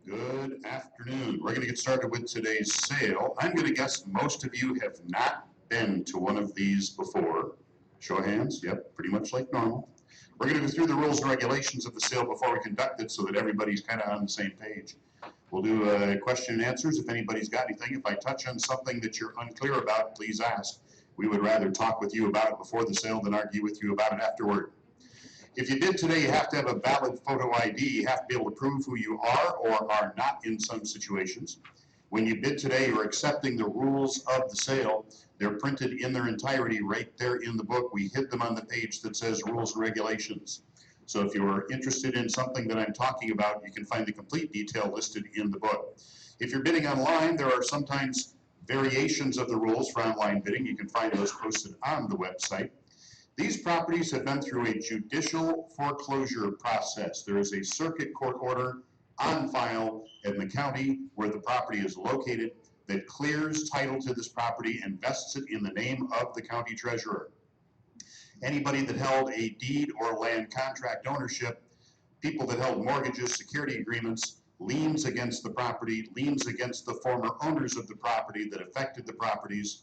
Good afternoon. We're going to get started with today's sale. I'm going to guess most of you have not been to one of these before. Show of hands. Yep, pretty much like normal. We're going to go through the rules and regulations of the sale before we conduct it so that everybody's kind of on the same page. We'll do question and answers if anybody's got anything. If I touch on something that you're unclear about, please ask. We would rather talk with you about it before the sale than argue with you about it afterward. If you bid today, you have to have a valid photo ID. You have to be able to prove who you are or are not in some situations. When you bid today, you're accepting the rules of the sale. They're printed in their entirety right there in the book. We hid them on the page that says rules and regulations. So if you're interested in something that I'm talking about, you can find the complete detail listed in the book. If you're bidding online, there are sometimes variations of the rules for online bidding. You can find those posted on the website. These properties have been through a judicial foreclosure process. There is a circuit court order on file in the county where the property is located that clears title to this property and vests it in the name of the county treasurer. Anybody that held a deed or land contract ownership, people that held mortgages, security agreements, liens against the property, liens against the former owners of the property that affected the properties,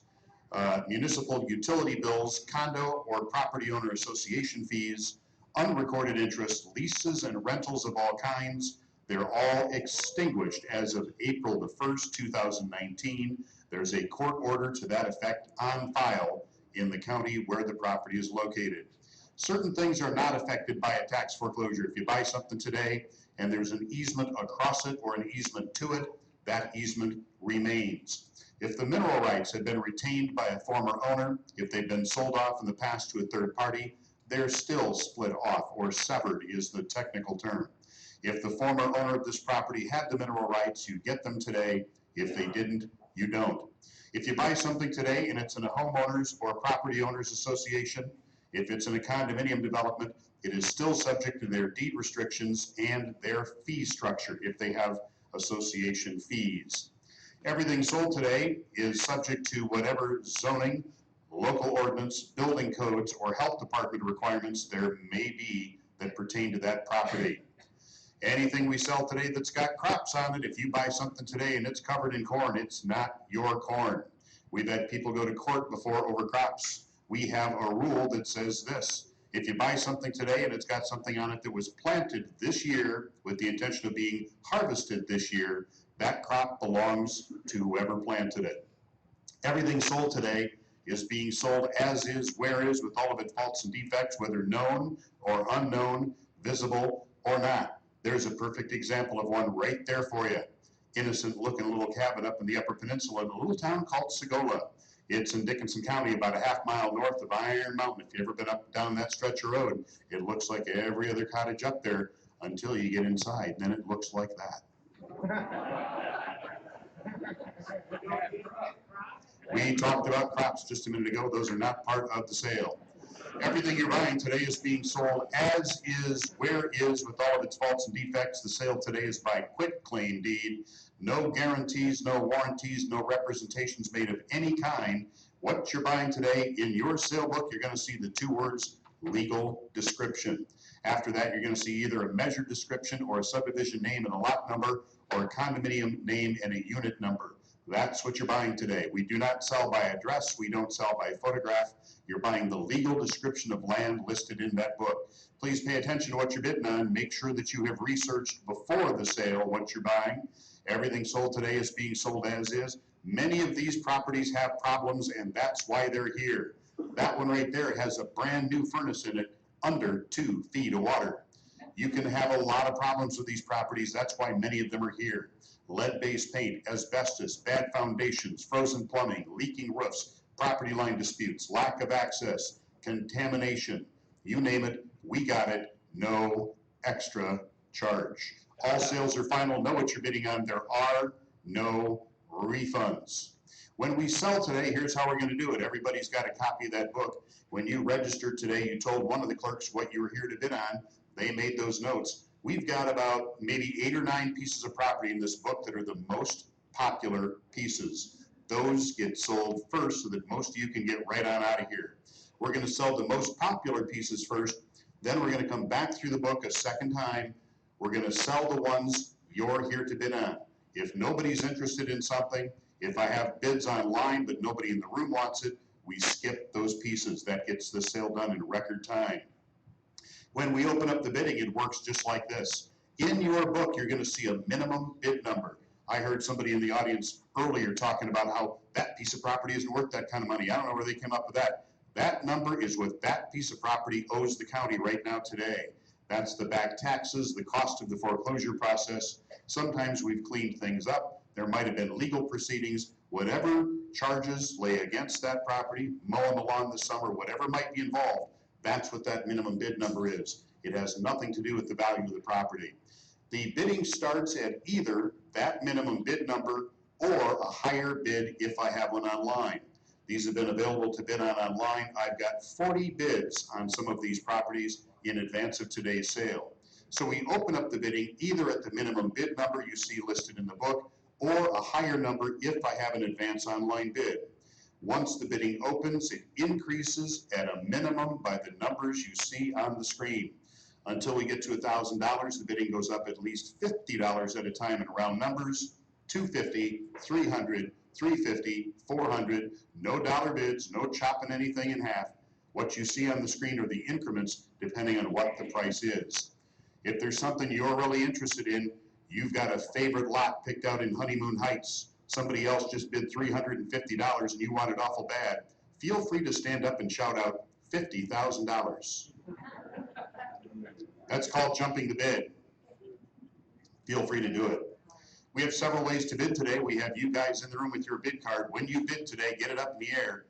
municipal utility bills, condo or property owner association fees, unrecorded interest, leases and rentals of all kinds. They're all extinguished as of April the 1st, 2019. There's a court order to that effect on file in the county where the property is located. Certain things are not affected by a tax foreclosure. If you buy something today and there's an easement across it or an easement to it, that easement remains. If the mineral rights have been retained by a former owner, if they've been sold off in the past to a third party, they're still split off, or severed is the technical term. If the former owner of this property had the mineral rights, you get them today. If they didn't, you don't. If you buy something today and it's in a homeowners or property owners association, if it's in a condominium development, it is still subject to their deed restrictions and their fee structure if they have association fees. Everything sold today is subject to whatever zoning, local ordinance, building codes, or health department requirements there may be that pertain to that property. Anything we sell today that's got crops on it, if you buy something today and it's covered in corn, it's not your corn. We've had people go to court before over crops. We have a rule that says this: if you buy something today and it's got something on it that was planted this year with the intention of being harvested this year, that crop belongs to whoever planted it. Everything sold today is being sold as is, where is, with all of its faults and defects, whether known or unknown, visible or not. There's a perfect example of one right there for you. Innocent looking little cabin up in the Upper Peninsula in a little town called Segola. It's in Dickinson County, about a half-mile north of Iron Mountain. If you've ever been up down that stretch of road, it looks like every other cottage up there until you get inside. Then it looks like that. We talked about crops just a minute ago. Those are not part of the sale. Everything you're buying today is being sold as is, where is, with all of its faults and defects. The sale today is by quitclaim deed. No guarantees, no warranties, no representations made of any kind. What you're buying today, in your sale book, you're going to see the two words, legal description. After that, you're going to see either a measured description or a subdivision name and a lot number, or a condominium name and a unit number. That's what you're buying today. We do not sell by address. We don't sell by photograph. You're buying the legal description of land listed in that book. Please pay attention to what you're bidding on. Make sure that you have researched before the sale what you're buying. Everything sold today is being sold as is. Many of these properties have problems, and that's why they're here. That one right there has a brand new furnace in it, under 2 feet of water. You can have a lot of problems with these properties. That's why many of them are here. Lead-based paint, asbestos, bad foundations, frozen plumbing, leaking roofs, property line disputes, lack of access, contamination. You name it, we got it, no extra charge. All sales are final. Know what you're bidding on. There are no refunds. When we sell today, here's how we're going to do it. Everybody's got a copy of that book. When you registered today, you told one of the clerks what you were here to bid on. They made those notes. We've got about maybe 8 or 9 pieces of property in this book that are the most popular pieces. Those get sold first so that most of you can get right on out of here. We're going to sell the most popular pieces first. Then we're going to come back through the book a second time. We're going to sell the ones you're here to bid on. If nobody's interested in something, if I have bids online but nobody in the room wants it, we skip those pieces. That gets the sale done in record time. When we open up the bidding, it works just like this. In your book, you're going to see a minimum bid number. I heard somebody in the audience earlier talking about how that piece of property isn't worth that kind of money. I don't know where they came up with that. That number is what that piece of property owes the county right now today. That's the back taxes, the cost of the foreclosure process. Sometimes we've cleaned things up. There might have been legal proceedings. Whatever charges lay against that property, mowing the lawn this summer, whatever might be involved, that's what that minimum bid number is. It has nothing to do with the value of the property. The bidding starts at either that minimum bid number or a higher bid if I have one online. These have been available to bid on online. I've got 40 bids on some of these properties in advance of today's sale. So we open up the bidding either at the minimum bid number you see listed in the book or a higher number if I have an advance online bid. Once the bidding opens, it increases at a minimum by the numbers you see on the screen. Until we get to $1,000, the bidding goes up at least $50 at a time in round numbers, $250, $300, $350, $400, no dollar bids, no chopping anything in half. What you see on the screen are the increments depending on what the price is. If there's something you're really interested in, you've got a favorite lot picked out in Honeymoon Heights, somebody else just bid $350 and you want it awful bad, feel free to stand up and shout out $50,000. That's called jumping the bid. Feel free to do it. We have several ways to bid today. We have you guys in the room with your bid card. When you bid today, get it up in the air.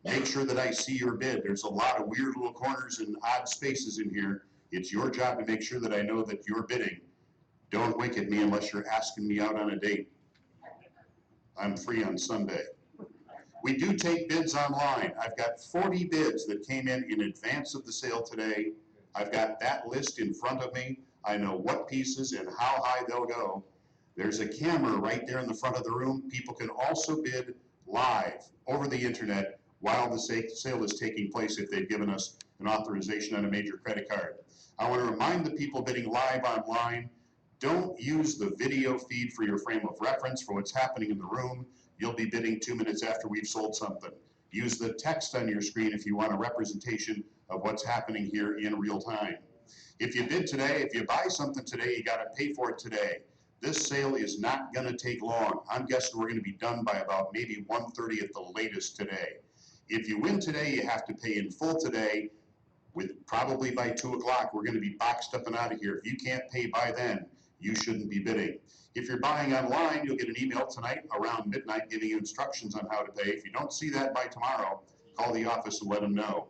Make sure that I see your bid. There's a lot of weird little corners and odd spaces in here. It's your job to make sure that I know that you're bidding. Don't wink at me unless you're asking me out on a date. I'm free on Sunday. We do take bids online. I've got 40 bids that came in advance of the sale today. I've got that list in front of me. I know what pieces and how high they'll go. There's a camera right there in the front of the room. People can also bid live over the internet while the sale is taking place if they've given us an authorization on a major credit card. I want to remind the people bidding live online, don't use the video feed for your frame of reference for what's happening in the room. You'll be bidding 2 minutes after we've sold something. Use the text on your screen if you want a representation of what's happening here in real time. If you bid today, if you buy something today, you got to pay for it today. This sale is not going to take long. I'm guessing we're going to be done by about maybe 1:30 at the latest today. If you win today, you have to pay in full today. With probably by 2 o'clock, we're going to be boxed up and out of here. If you can't pay by then, you shouldn't be bidding. If you're buying online, you'll get an email tonight around midnight giving you instructions on how to pay. If you don't see that by tomorrow, call the office and let them know.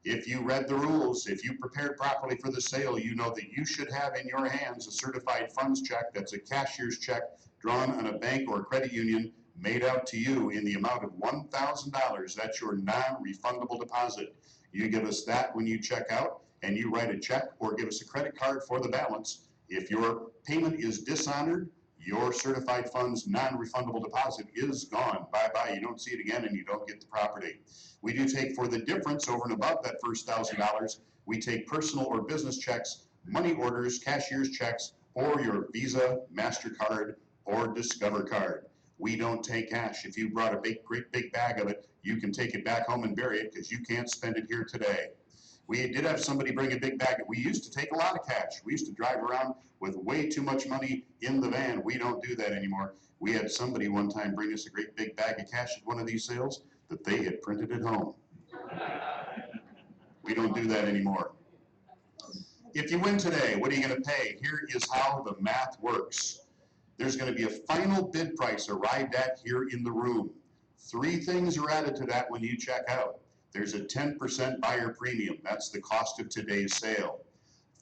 If you read the rules, if you prepared properly for the sale, you know that you should have in your hands a certified funds check. That's a cashier's check drawn on a bank or a credit union made out to you in the amount of $1,000. That's your non-refundable deposit. You give us that when you check out, and you write a check or give us a credit card for the balance. If your payment is dishonored, your certified funds non-refundable deposit is gone. Bye-bye. You don't see it again and you don't get the property. We do take for the difference over and above that first $1,000, we take personal or business checks, money orders, cashier's checks, or your Visa, MasterCard, or Discover card. We don't take cash. If you brought a great big bag of it, you can take it back home and bury it because you can't spend it here today. We did have somebody bring a big bag. We used to take a lot of cash. We used to drive around with way too much money in the van. We don't do that anymore. We had somebody one time bring us a great big bag of cash at one of these sales that they had printed at home. We don't do that anymore. If you win today, what are you going to pay? Here is how the math works. There's going to be a final bid price arrived at here in the room. 3 things are added to that when you check out. There's a 10% buyer premium. That's the cost of today's sale.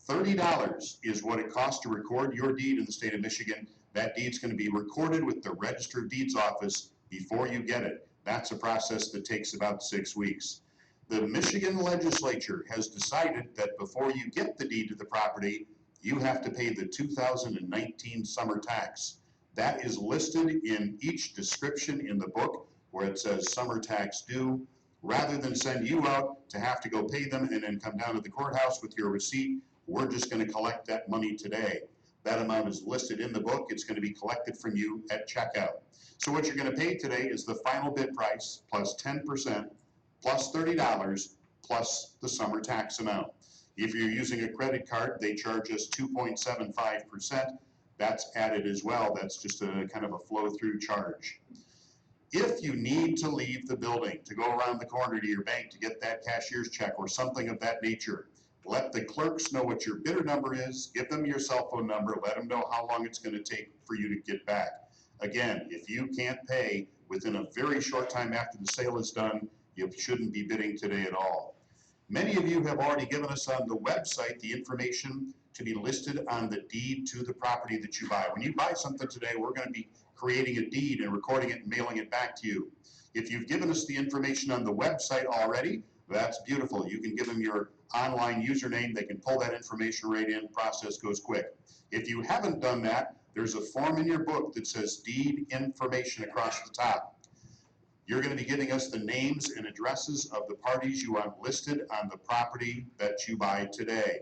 $30 is what it costs to record your deed in the state of Michigan. That deed's going to be recorded with the Register of Deeds office before you get it. That's a process that takes about 6 weeks. The Michigan legislature has decided that before you get the deed to the property, you have to pay the 2019 summer tax. That is listed in each description in the book where it says summer tax due. Rather than send you out to have to go pay them and then come down to the courthouse with your receipt, we're just going to collect that money today. That amount is listed in the book. It's going to be collected from you at checkout. So what you're going to pay today is the final bid price plus 10% plus $30 plus the summer tax amount. If you're using a credit card, they charge us 2.75%. That's added as well. That's just a kind of a flow-through charge. If you need to leave the building to go around the corner to your bank to get that cashier's check or something of that nature, let the clerks know what your bidder number is, give them your cell phone number, let them know how long it's going to take for you to get back. Again, if you can't pay within a very short time after the sale is done, you shouldn't be bidding today at all. Many of you have already given us on the website the information to be listed on the deed to the property that you buy. When you buy something today, we're going to be creating a deed and recording it and mailing it back to you. If you've given us the information on the website already, that's beautiful. You can give them your online username. They can pull that information right in. Process goes quick. If you haven't done that, there's a form in your book that says deed information across the top. You're going to be giving us the names and addresses of the parties you want listed on the property that you buy today.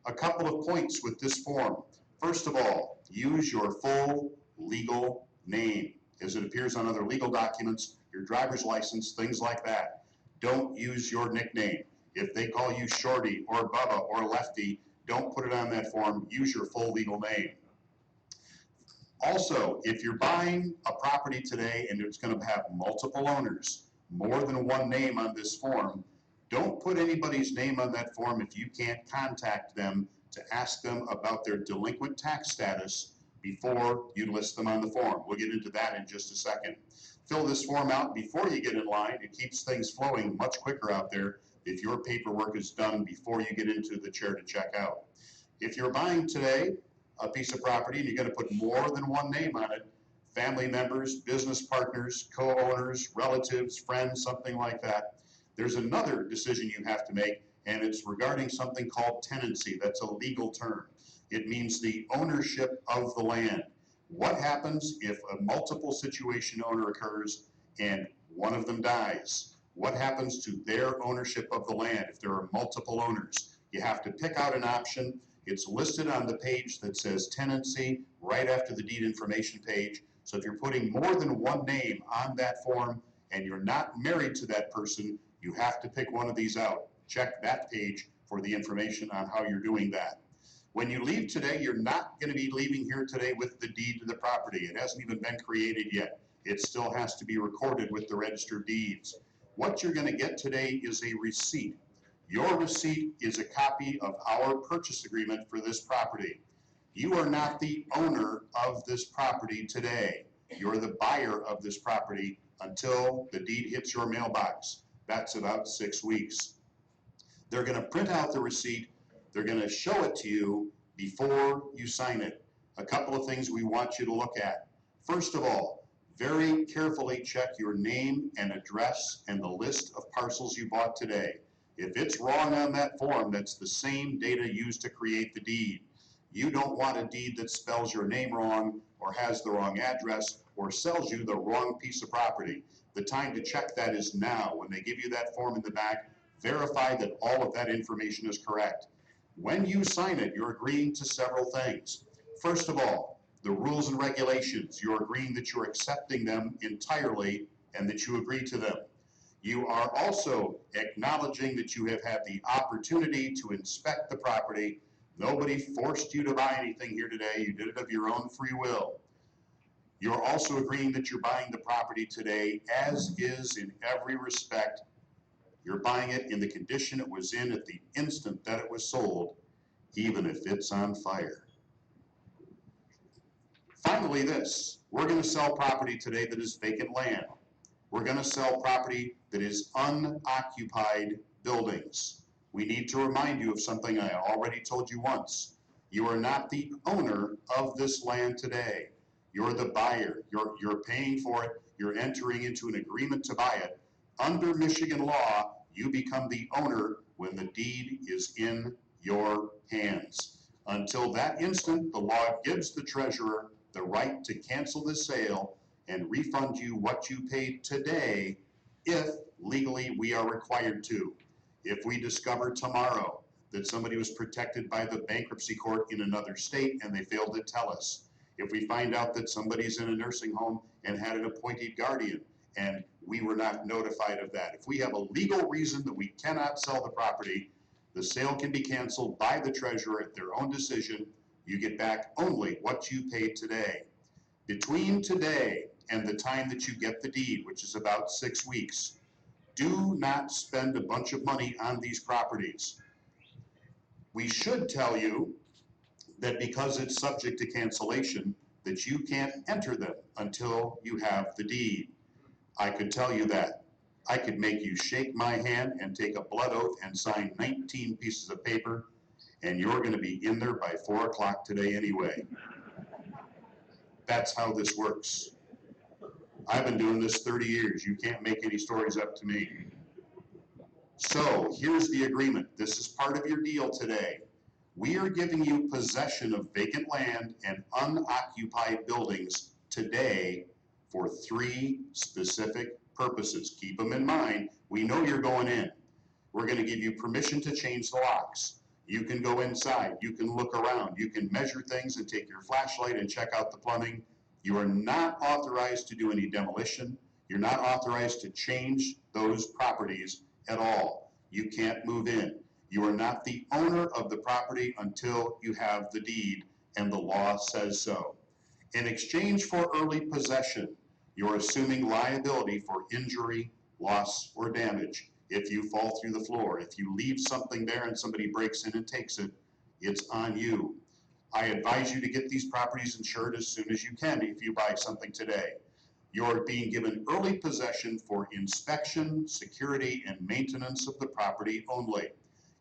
A couple of points with this form. First of all, use your full legal name as it appears on other legal documents, your driver's license, things like that. Don't use your nickname. If they call you Shorty or Bubba or Lefty, don't put it on that form. Use your full legal name. Also, if you're buying a property today and it's going to have multiple owners, more than one name on this form, don't put anybody's name on that form if you can't contact them to ask them about their delinquent tax status before you list them on the form. We'll get into that in just a second. Fill this form out before you get in line. It keeps things flowing much quicker out there if your paperwork is done before you get into the chair to check out. If you're buying today a piece of property and you're going to put more than one name on it, family members, business partners, co-owners, relatives, friends, something like that, there's another decision you have to make, and it's regarding something called tenancy. That's a legal term. It means the ownership of the land. What happens if a multiple situation owner occurs and one of them dies? What happens to their ownership of the land if there are multiple owners? You have to pick out an option. It's listed on the page that says tenancy right after the deed information page. So if you're putting more than one name on that form and you're not married to that person, you have to pick one of these out. Check that page for the information on how you're doing that. When you leave today, you're not going to be leaving here today with the deed to the property. It hasn't even been created yet. It still has to be recorded with the Register of Deeds. What you're going to get today is a receipt. Your receipt is a copy of our purchase agreement for this property. You are not the owner of this property today. You're the buyer of this property until the deed hits your mailbox. That's about 6 weeks. They're going to print out the receipt. They're going to show it to you before you sign it. A couple of things we want you to look at. First of all, very carefully check your name and address and the list of parcels you bought today. If it's wrong on that form, that's the same data used to create the deed. You don't want a deed that spells your name wrong or has the wrong address or sells you the wrong piece of property. The time to check that is now. When they give you that form in the back, verify that all of that information is correct. When you sign it, you're agreeing to several things. First of all, the rules and regulations. You're agreeing that you're accepting them entirely and that you agree to them. You are also acknowledging that you have had the opportunity to inspect the property. Nobody forced you to buy anything here today. You did it of your own free will. You're also agreeing that you're buying the property today as is in every respect. You're buying it in the condition it was in at the instant that it was sold, even if it's on fire. Finally, this, we're going to sell property today that is vacant land. We're going to sell property that is unoccupied buildings. We need to remind you of something I already told you once. You are not the owner of this land today. You're the buyer. You're paying for it. You're entering into an agreement to buy it. Under Michigan law, you become the owner when the deed is in your hands. Until that instant, the law gives the treasurer the right to cancel the sale and refund you what you paid today if legally we are required to. If we discover tomorrow that somebody was protected by the bankruptcy court in another state and they failed to tell us. If we find out that somebody's in a nursing home and had an appointed guardian and we were not notified of that. If we have a legal reason that we cannot sell the property, the sale can be canceled by the treasurer at their own decision. You get back only what you paid today. Between today and the time that you get the deed, which is about 6 weeks, do not spend a bunch of money on these properties. We should tell you that because it's subject to cancellation, that you can't enter them until you have the deed. I could tell you that. I could make you shake my hand and take a blood oath and sign 19 pieces of paper, and you're gonna be in there by 4 o'clock today anyway. That's how this works. I've been doing this 30 years. You can't make any stories up to me. So here's the agreement. This is part of your deal today. We are giving you possession of vacant land and unoccupied buildings today for 3 specific purposes. Keep them in mind. We know you're going in. We're going to give you permission to change the locks. You can go inside. You can look around. You can measure things and take your flashlight and check out the plumbing. You are not authorized to do any demolition. You're not authorized to change those properties at all. You can't move in. You are not the owner of the property until you have the deed, and the law says so. In exchange for early possession, you're assuming liability for injury, loss, or damage. If you fall through the floor, if you leave something there and somebody breaks in and takes it, it's on you. I advise you to get these properties insured as soon as you can if you buy something today. You're being given early possession for inspection, security, and maintenance of the property only.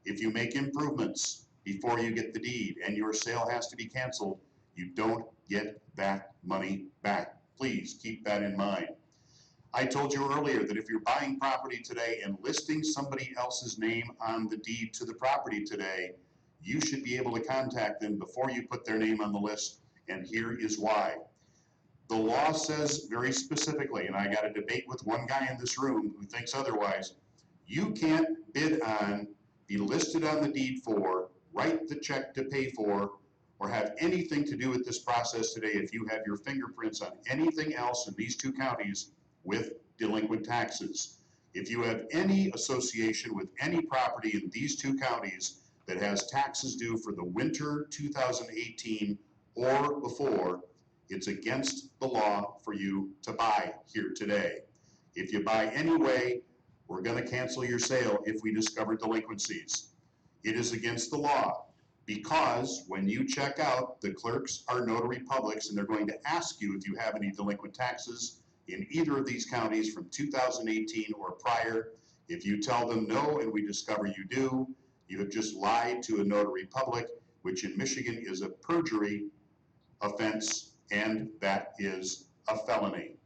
If you make improvements before you get the deed and your sale has to be canceled, you don't get that money back. Please keep that in mind. I told you earlier that if you're buying property today and listing somebody else's name on the deed to the property today, you should be able to contact them before you put their name on the list, and here is why. The law says very specifically, and I got a debate with one guy in this room who thinks otherwise, you can't bid on, be listed on the deed for, write the check to pay for, or have anything to do with this process today if you have your fingerprints on anything else in these 2 counties with delinquent taxes. If you have any association with any property in these 2 counties that has taxes due for the winter 2018 or before, it's against the law for you to buy here today. If you buy anyway, we're going to cancel your sale if we discover delinquencies. It is against the law because when you check out, the clerks are notary publics and they're going to ask you if you have any delinquent taxes in either of these counties from 2018 or prior. If you tell them no and we discover you do, you have just lied to a notary public, which in Michigan is a perjury offense, and that is a felony.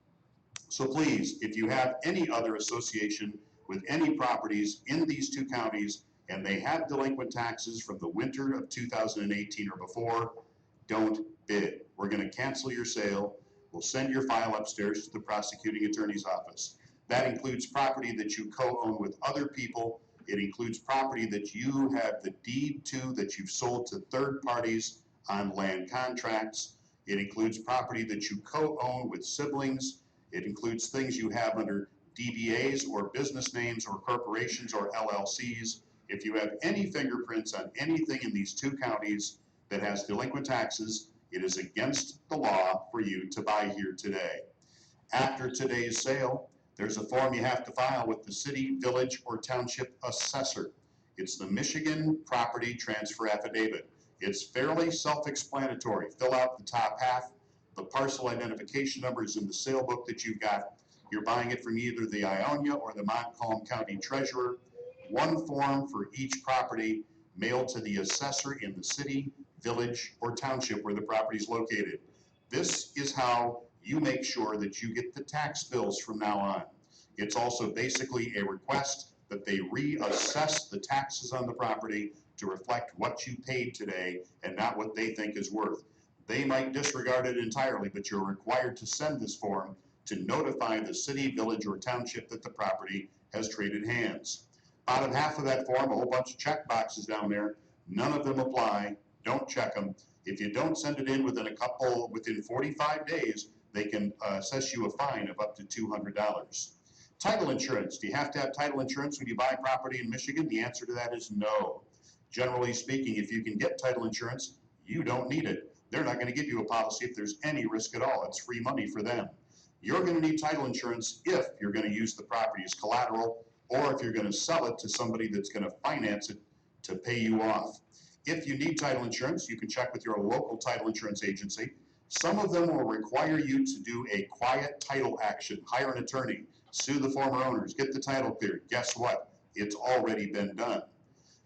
So please, if you have any other association with any properties in these 2 counties and they have delinquent taxes from the winter of 2018 or before, don't bid. We're going to cancel your sale. We'll send your file upstairs to the prosecuting attorney's office. That includes property that you co-own with other people. It includes property that you have the deed to that you've sold to third parties on land contracts. It includes property that you co-own with siblings. It includes things you have under DBAs or business names or corporations or LLCs. If you have any fingerprints on anything in these 2 counties that has delinquent taxes, it is against the law for you to buy here today. After today's sale, there's a form you have to file with the city, village, or township assessor. It's the Michigan Property Transfer Affidavit. It's fairly self-explanatory. Fill out the top half. The parcel identification number is in the sale book that you've got. You're buying it from either the Ionia or the Montcalm County Treasurer. 1 form for each property mailed to the assessor in the city, village, or township where the property is located. This is how you make sure that you get the tax bills from now on. It's also basically a request that they reassess the taxes on the property to reflect what you paid today and not what they think is worth. They might disregard it entirely, but you're required to send this form to notify the city, village, or township that the property has traded hands. Bottom half of that form, a whole bunch of check boxes down there. None of them apply. Don't check them. If you don't send it in within 45 days, they can assess you a fine of up to $200. Title insurance. Do you have to have title insurance when you buy property in Michigan? The answer to that is no. Generally speaking, if you can get title insurance, you don't need it. They're not going to give you a policy if there's any risk at all. It's free money for them. You're going to need title insurance if you're going to use the property as collateral, or if you're going to sell it to somebody that's going to finance it to pay you off. If you need title insurance, you can check with your local title insurance agency. Some of them will require you to do a quiet title action, hire an attorney, sue the former owners, get the title cleared. Guess what? It's already been done.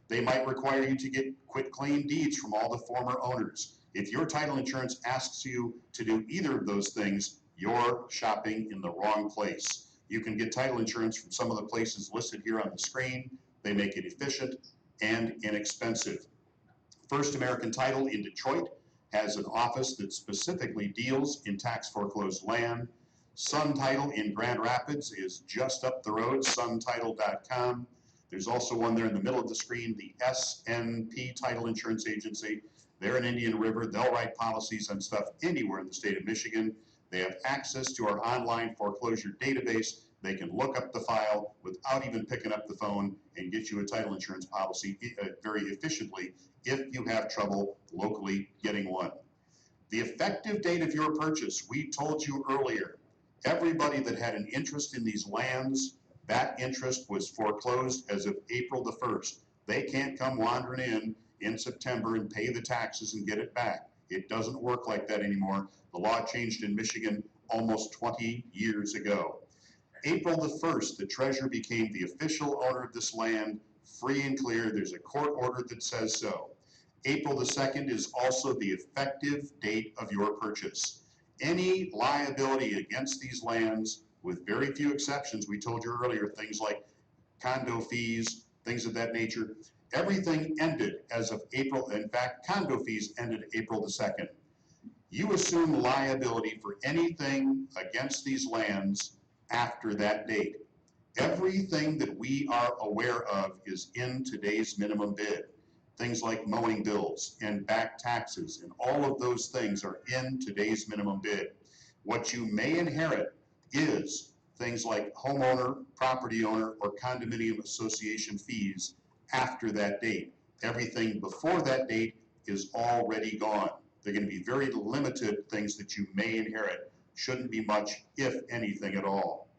They might require you to get quitclaim deeds from all the former owners. If your title insurance asks you to do either of those things, you're shopping in the wrong place. You can get title insurance from some of the places listed here on the screen. They make it efficient and inexpensive. First American Title in Detroit has an office that specifically deals in tax foreclosed land. Sun Title in Grand Rapids is just up the road, suntitle.com. There's also one there in the middle of the screen, the SNP Title Insurance Agency. They're in Indian River. They'll write policies on stuff anywhere in the state of Michigan. They have access to our online foreclosure database. They can look up the file without even picking up the phone and get you a title insurance policy very efficiently if you have trouble locally getting one. The effective date of your purchase, we told you earlier, everybody that had an interest in these lands, that interest was foreclosed as of April the 1st. They can't come wandering in September and pay the taxes and get it back. It doesn't work like that anymore. The law changed in Michigan almost 20 years ago. April the 1st, the treasurer became the official owner of this land, free and clear. There's a court order that says so. April the 2nd is also the effective date of your purchase. Any liability against these lands, with very few exceptions, we told you earlier, things like condo fees, things of that nature, everything ended as of April. In fact, condo fees ended April the 2nd. You assume liability for anything against these lands after that date. Everything that we are aware of is in today's minimum bid. Things like mowing bills and back taxes and all of those things are in today's minimum bid. What you may inherit is things like homeowner, property owner, or condominium association fees after that date. Everything before that date is already gone. They're going to be very limited things that you may inherit. Shouldn't be much, if anything at all.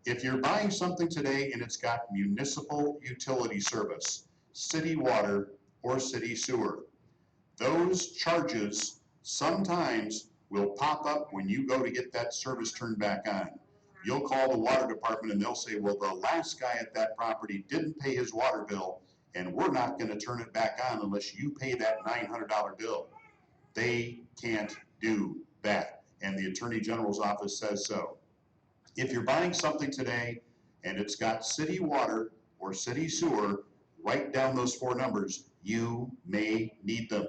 If you're buying something today and it's got municipal utility service, city water, or city sewer, those charges sometimes will pop up when you go to get that service turned back on. You'll call the water department and they'll say, well, the last guy at that property didn't pay his water bill and we're not going to turn it back on unless you pay that $900 bill. They can't do that, and the Attorney General's office says so. If you're buying something today and it's got city water or city sewer, write down those 4 numbers. You may need them.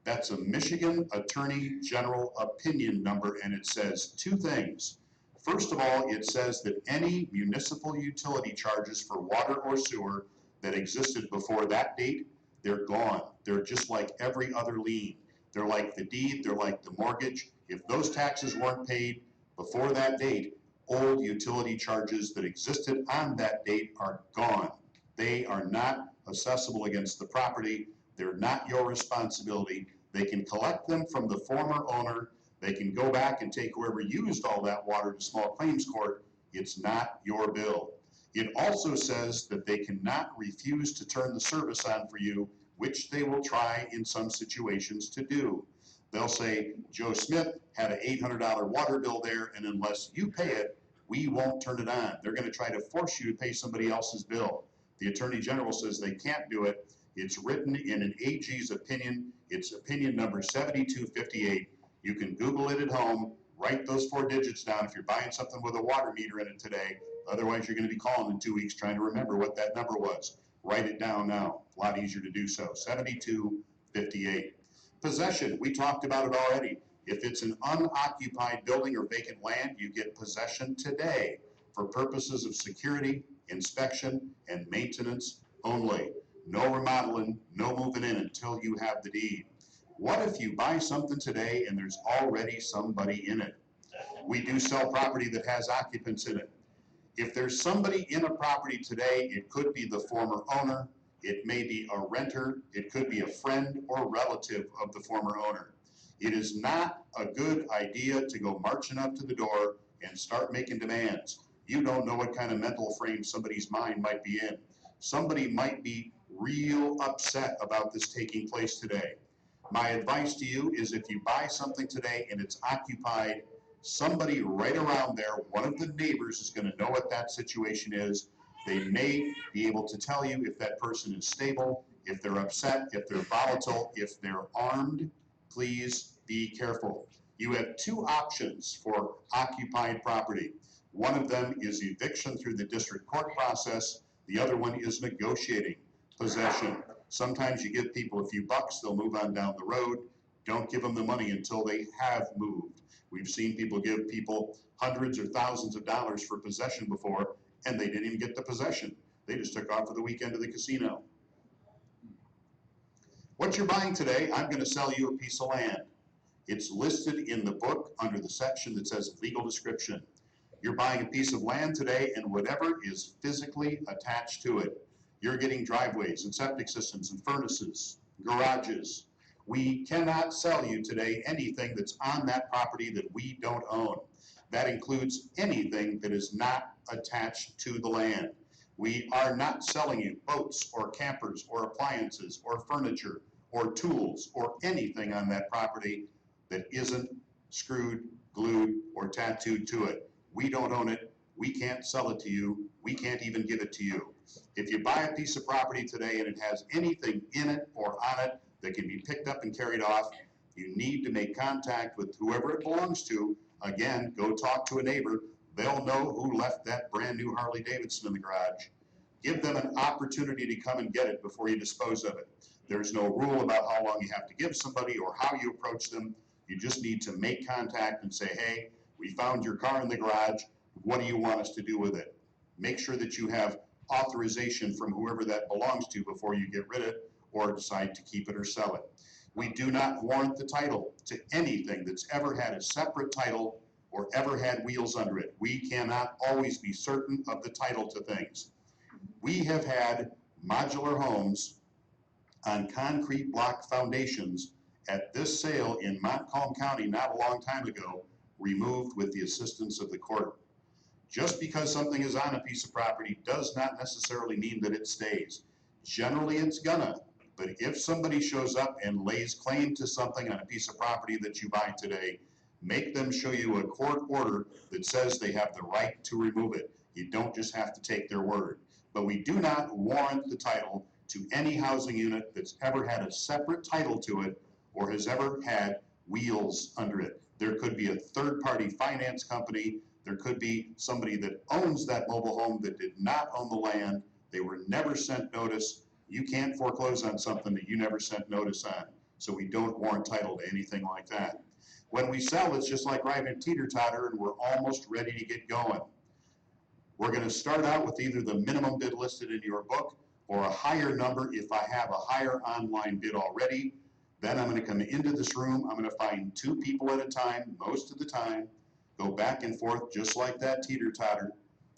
That's a Michigan Attorney General opinion number, and it says 2 things. First of all, it says that any municipal utility charges for water or sewer that existed before that date, they're gone. They're just like every other lien. They're like the deed, they're like the mortgage. If those taxes weren't paid before that date, old utility charges that existed on that date are gone. They are not assessable against the property. They're not your responsibility. They can collect them from the former owner. They can go back and take whoever used all that water to small claims court. It's not your bill. It also says that they cannot refuse to turn the service on for you, which they will try in some situations to do. They'll say, Joe Smith had an $800 water bill there, and unless you pay it, we won't turn it on. They're going to try to force you to pay somebody else's bill. The Attorney General says they can't do it. It's written in an AG's opinion. It's opinion number 7258. You can Google it at home, write those 4 digits down if you're buying something with a water meter in it today. Otherwise, you're going to be calling in 2 weeks trying to remember what that number was. Write it down now. A lot easier to do so. 7258. Possession, we talked about it already. If it's an unoccupied building or vacant land, you get possession today for purposes of security inspection, and maintenance only. No remodeling, no moving in until you have the deed. What if you buy something today and there's already somebody in it? We do sell property that has occupants in it. If there's somebody in a property today, it could be the former owner, it may be a renter, it could be a friend or relative of the former owner. It is not a good idea to go marching up to the door and start making demands. You don't know what kind of mental frame somebody's mind might be in. Somebody might be real upset about this taking place today. My advice to you is if you buy something today and it's occupied, somebody right around there, one of the neighbors is going to know what that situation is. They may be able to tell you if that person is stable, if they're upset, if they're volatile, if they're armed. Please be careful. You have two options for occupied property. One of them is eviction through the district court process. The other one is negotiating possession. Sometimes you give people a few bucks, they'll move on down the road. Don't give them the money until they have moved. We've seen people give people hundreds or thousands of dollars for possession before, and they didn't even get the possession. They just took off for the weekend to the casino. What you're buying today, I'm going to sell you a piece of land. It's listed in the book under the section that says legal description. You're buying a piece of land today and whatever is physically attached to it. You're getting driveways and septic systems and furnaces, garages. We cannot sell you today anything that's on that property that we don't own. That includes anything that is not attached to the land. We are not selling you boats or campers or appliances or furniture or tools or anything on that property that isn't screwed, glued, or tattooed to it. We don't own it. We can't sell it to you. We can't even give it to you. If you buy a piece of property today and it has anything in it or on it that can be picked up and carried off, you need to make contact with whoever it belongs to. Again, go talk to a neighbor. They'll know who left that brand new Harley Davidson in the garage. Give them an opportunity to come and get it before you dispose of it. There's no rule about how long you have to give somebody or how you approach them. You just need to make contact and say, hey, we found your car in the garage. What do you want us to do with it? Make sure that you have authorization from whoever that belongs to before you get rid of it or decide to keep it or sell it. We do not warrant the title to anything that's ever had a separate title or ever had wheels under it. We cannot always be certain of the title to things. We have had modular homes on concrete block foundations at this sale in Montcalm County not a long time ago, removed with the assistance of the court. Just because something is on a piece of property does not necessarily mean that it stays. Generally it's gonna, but if somebody shows up and lays claim to something on a piece of property that you buy today, make them show you a court order that says they have the right to remove it. You don't just have to take their word. But we do not warrant the title to any housing unit that's ever had a separate title to it or has ever had wheels under it. There could be a third-party finance company. There could be somebody that owns that mobile home that did not own the land. They were never sent notice. You can't foreclose on something that you never sent notice on. So we don't warrant title to anything like that. When we sell, it's just like riding a teeter-totter and we're almost ready to get going. We're going to start out with either the minimum bid listed in your book or a higher number if I have a higher online bid already. Then I'm going to come into this room. I'm going to find two people at a time, most of the time, go back and forth just like that teeter-totter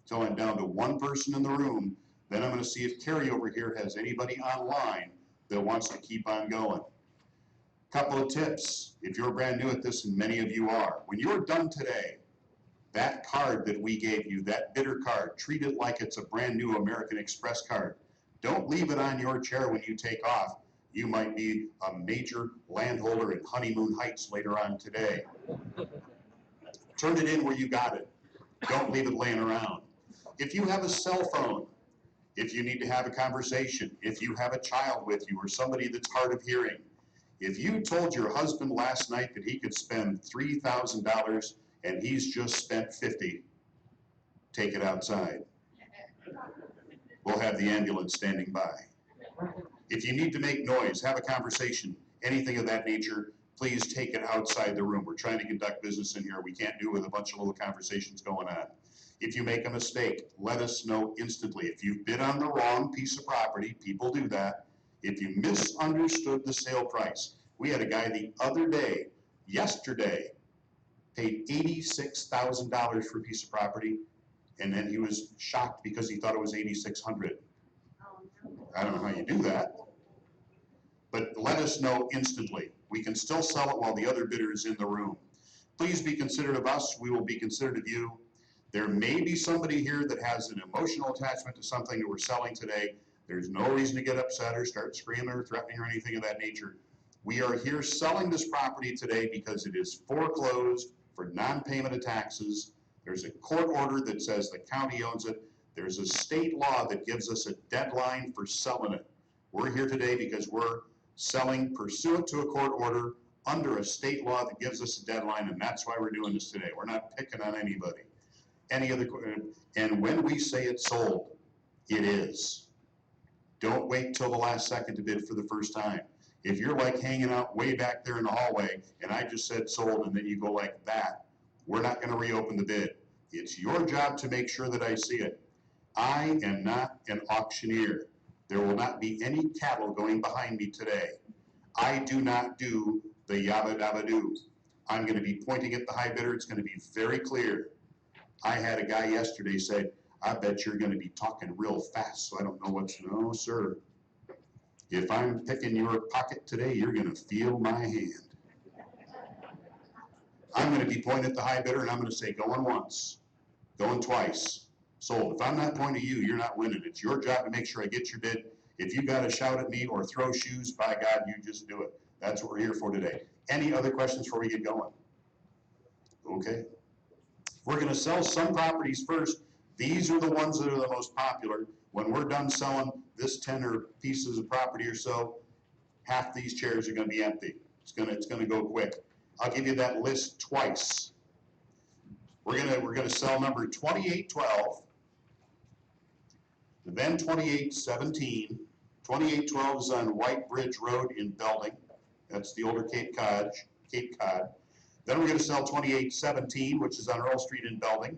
till I'm down to one person in the room. Then I'm going to see if Carrie over here has anybody online that wants to keep on going. Couple of tips, if you're brand new at this, and many of you are, when you're done today, that card that we gave you, that bidder card, treat it like it's a brand new American Express card. Don't leave it on your chair when you take off. You might be a major landholder in Honeymoon Heights later on today. Turn it in where you got it. Don't leave it laying around. If you have a cell phone, if you need to have a conversation, if you have a child with you or somebody that's hard of hearing, if you told your husband last night that he could spend $3,000 and he's just spent $50, take it outside. We'll have the ambulance standing by. If you need to make noise, have a conversation, anything of that nature, please take it outside the room. We're trying to conduct business in here. We can't do it with a bunch of little conversations going on. If you make a mistake, let us know instantly. If you've bid on the wrong piece of property, people do that. If you misunderstood the sale price, we had a guy the other day, yesterday, paid $86,000 for a piece of property, and then he was shocked because he thought it was $8,600. I don't know how you do that, but let us know instantly. We can still sell it while the other bidder is in the room. Please be considerate of us. We will be considerate of you. There may be somebody here that has an emotional attachment to something that we're selling today. There's no reason to get upset or start screaming or threatening or anything of that nature. We are here selling this property today because it is foreclosed for non-payment of taxes. There's a court order that says the county owns it. There's a state law that gives us a deadline for selling it. We're here today because we're selling pursuant to a court order under a state law that gives us a deadline, and that's why we're doing this today. We're not picking on anybody. And when we say it's sold, it is. Don't wait till the last second to bid for the first time. If you're like hanging out way back there in the hallway and I just said sold and then you go like that, we're not going to reopen the bid. It's your job to make sure that I see it. I am not an auctioneer. There will not be any cattle going behind me today. I do not do the yabba dabba do. I'm going to be pointing at the high bidder. It's going to be very clear. I had a guy yesterday say, I bet you're going to be talking real fast, so I don't know what's, no, sir. If I'm picking your pocket today, you're going to feel my hand. I'm going to be pointing at the high bidder, and I'm going to say, going once, going twice, sold. If I'm not pointing at you, you're not winning. It's your job to make sure I get your bid. If you got to shout at me or throw shoes, by God, you just do it. That's what we're here for today. Any other questions before we get going? Okay. We're going to sell some properties first. These are the ones that are the most popular. When we're done selling this 10 or pieces of property or so, half these chairs are going to be empty. It's going to go quick. I'll give you that list twice. We're going to sell number 2812, then 2817. 2812 is on White Bridge Road in Belding. That's the older Cape Cod. Then we're going to sell 2817, which is on Earl Street in Belding.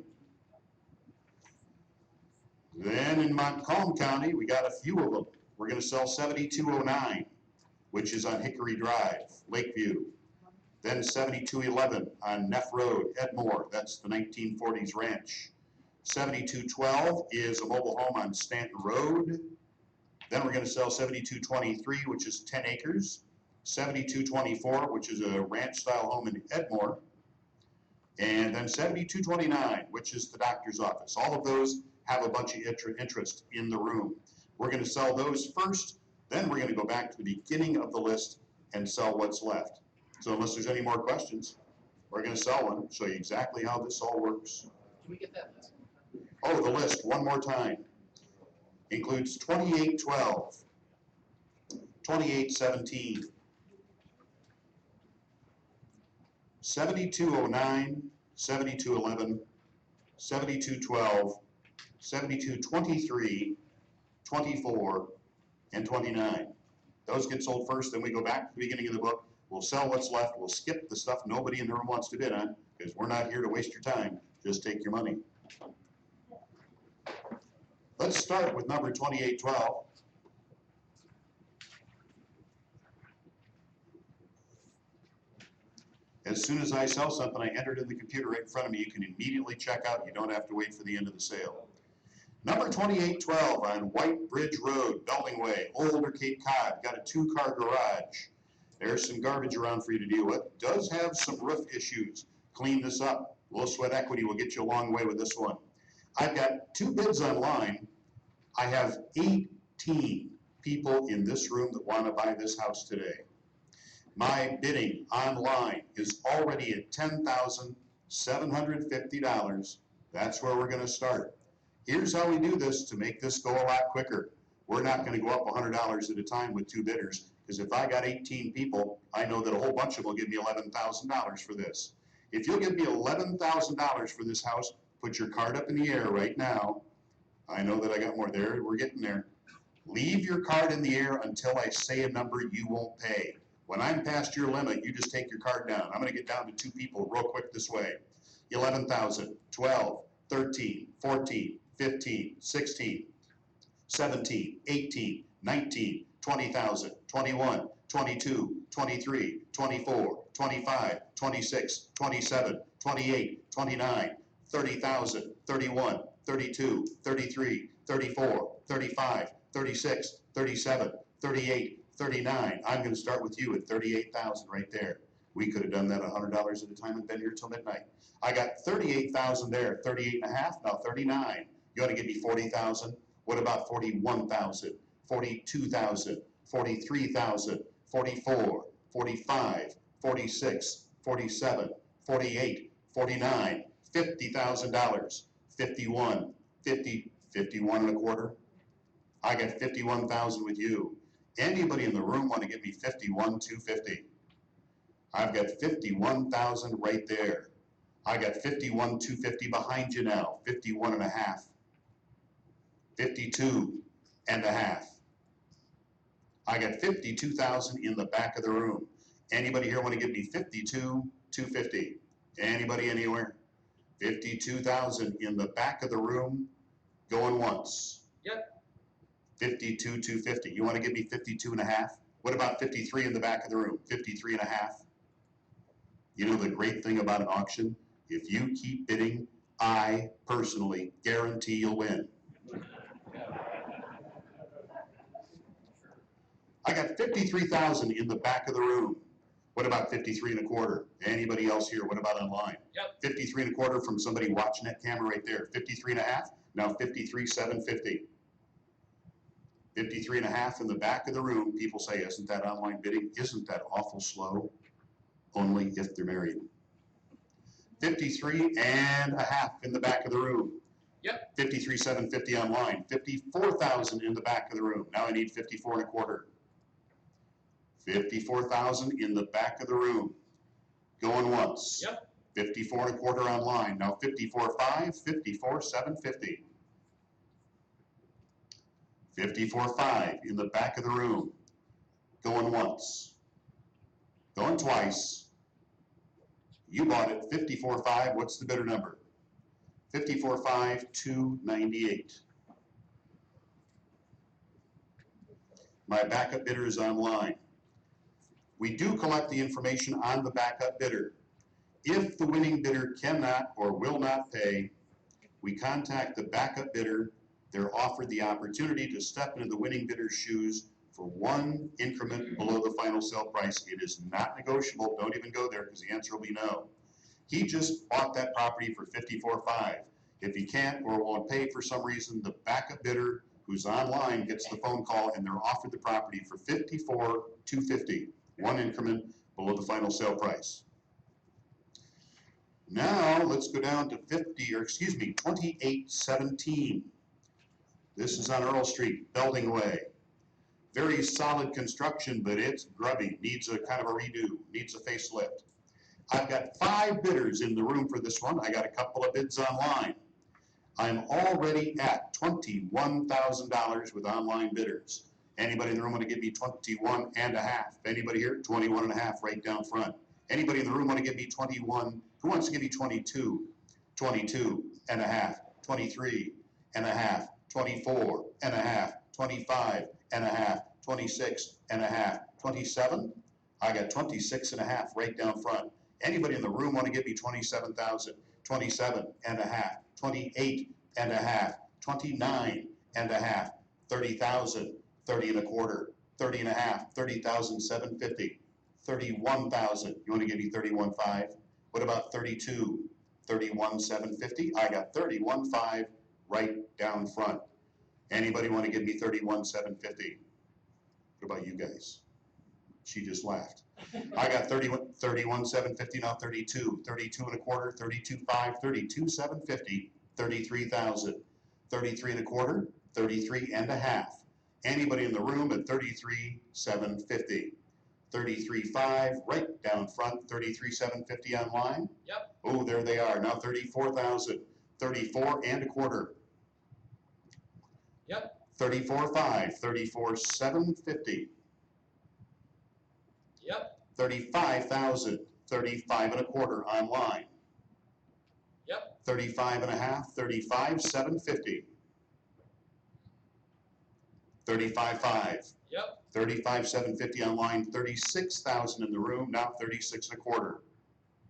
Then in Montcalm County, we got a few of them. We're going to sell 7209, which is on Hickory Drive, Lakeview. Then 7211 on Neff Road, Edmore. That's the 1940s ranch. 7212 is a mobile home on Stanton Road. Then we're going to sell 7223, which is 10 acres. 7224, which is a ranch-style home in Edmore. And then 7229, which is the doctor's office. All of those have a bunch of interest in the room. We're going to sell those first, then we're going to go back to the beginning of the list and sell what's left. So unless there's any more questions, we're going to sell one, show you exactly how this all works. Can we get that list? Oh, the list, one more time. Includes 2812, 2817, 7209, 7211, 7212, 7223, 24, and 29. Those get sold first, then we go back to the beginning of the book. We'll sell what's left. We'll skip the stuff nobody in the room wants to bid on because we're not here to waste your time. Just take your money. Let's start with number 2812. As soon as I sell something, I enter it in the computer right in front of me. You can immediately check out. You don't have to wait for the end of the sale. Number 2812 on White Bridge Road, Belding Way, Older Cape Cod. Got a 2-car garage. There's some garbage around for you to deal with. Does have some roof issues. Clean this up. Low sweat equity will get you a long way with this one. I've got 2 bids online. I have 18 people in this room that want to buy this house today. My bidding online is already at $10,750. That's where we're going to start. Here's how we do this to make this go a lot quicker. We're not going to go up $100 at a time with 2 bidders, because if I got 18 people, I know that a whole bunch of them will give me $11,000 for this. If you'll give me $11,000 for this house, put your card up in the air right now. I know that I got more there. We're getting there. Leave your card in the air until I say a number you won't pay. When I'm past your limit, you just take your card down. I'm going to get down to 2 people real quick this way. 11,000, 12, 13, 14, 15, 16, 17, 18, 19, 20,000, 21, 22, 23, 24, 25, 26, 27, 28, 29, 30,000, 31, 32, 33, 34, 35, 36, 37, 38, 39. I'm going to start with you at 38,000 right there. We could have done that $100 at a time and been here till midnight. I got 38,000 there, 38 and a half, now 39. You ought to give me 40,000. What about 41,000, 42,000, 43,000, 44, 45, 46, 47, 48, 49, $50,000, 51, 50, 51 and a quarter? I got 51,000 with you. Anybody in the room want to give me 51,250? I've got 51,000 right there. I got 51,250 behind you now, 51 and a half, 52 and a half. I got 52,000 in the back of the room. Anybody here want to give me 52,250? Anybody anywhere? 52,000 in the back of the room, going once. Yep. 52,250. You want to give me 52 and a half? What about 53 in the back of the room? 53 and a half. You know the great thing about an auction? If you keep bidding, I personally guarantee you'll win. I got 53,000 in the back of the room. What about 53 and a quarter? Anybody else here? What about online? Yep. 53 and a quarter from somebody watching that camera right there. 53 and a half, now 53,750. 53 and a half in the back of the room. People say, isn't that online bidding? Isn't that awful slow? Only if they're married. 53 and a half in the back of the room. Yep. 53,750 online. 54,000 in the back of the room. Now I need 54 and a quarter. 54,000 in the back of the room. Going once. Yep. 54 and a quarter online. Now 54.5, 54,750. 54.5 in the back of the room. Going once. Going twice. You bought it 54.5. What's the bidder number? 54.5, 298. My backup bidder is online. We do collect the information on the backup bidder. If the winning bidder cannot or will not pay, we contact the backup bidder. They're offered the opportunity to step into the winning bidder's shoes for one increment below the final sale price. It is not negotiable. Don't even go there because the answer will be no. He just bought that property for 54.5. If he can't or won't pay for some reason, the backup bidder who's online gets the phone call and they're offered the property for 54,250, one increment below the final sale price. Now let's go down to 2817. This is on Earl Street, Belding Way. Very solid construction, but it's grubby, needs a kind of a redo, needs a facelift. I've got 5 bidders in the room for this one. I got a couple of bids online. I'm already at $21,000 with online bidders. Anybody in the room want to give me 21 and a half? Anybody here? 21 and a half right down front. Anybody in the room want to give me 21? Who wants to give me 22? 22 and a half, 23 and a half, 24 and a half, 25 and a half, 26 and a half, 27? I got 26 and a half right down front. Anybody in the room want to give me 27,000? 27 and a half, 28 and a half, 29 and a half, 30,000, 30 and a quarter, 30 and a half, 30,750, 31,000. You want to give me 31.5? What about 32? 31,750? I got 31.5 right down front. Anybody want to give me 31,750? What about you guys? She just laughed. I got 31,750, now 32, 32 and a quarter, 32.5, 32,750, 33,000, 33 and a quarter, 33 and a half. Anybody in the room at 33,750, 33.5 right down front, 33,750 online. Yep. Oh, there they are. Now 34,000, 34 and a quarter. Yep. 34.5, 34,750. Yep. 35,000, 35 and a quarter online. Yep. 35 and a half, 35, 750. 35.5. Yep. 35, 750 online, 36,000 in the room, now 36 and a quarter.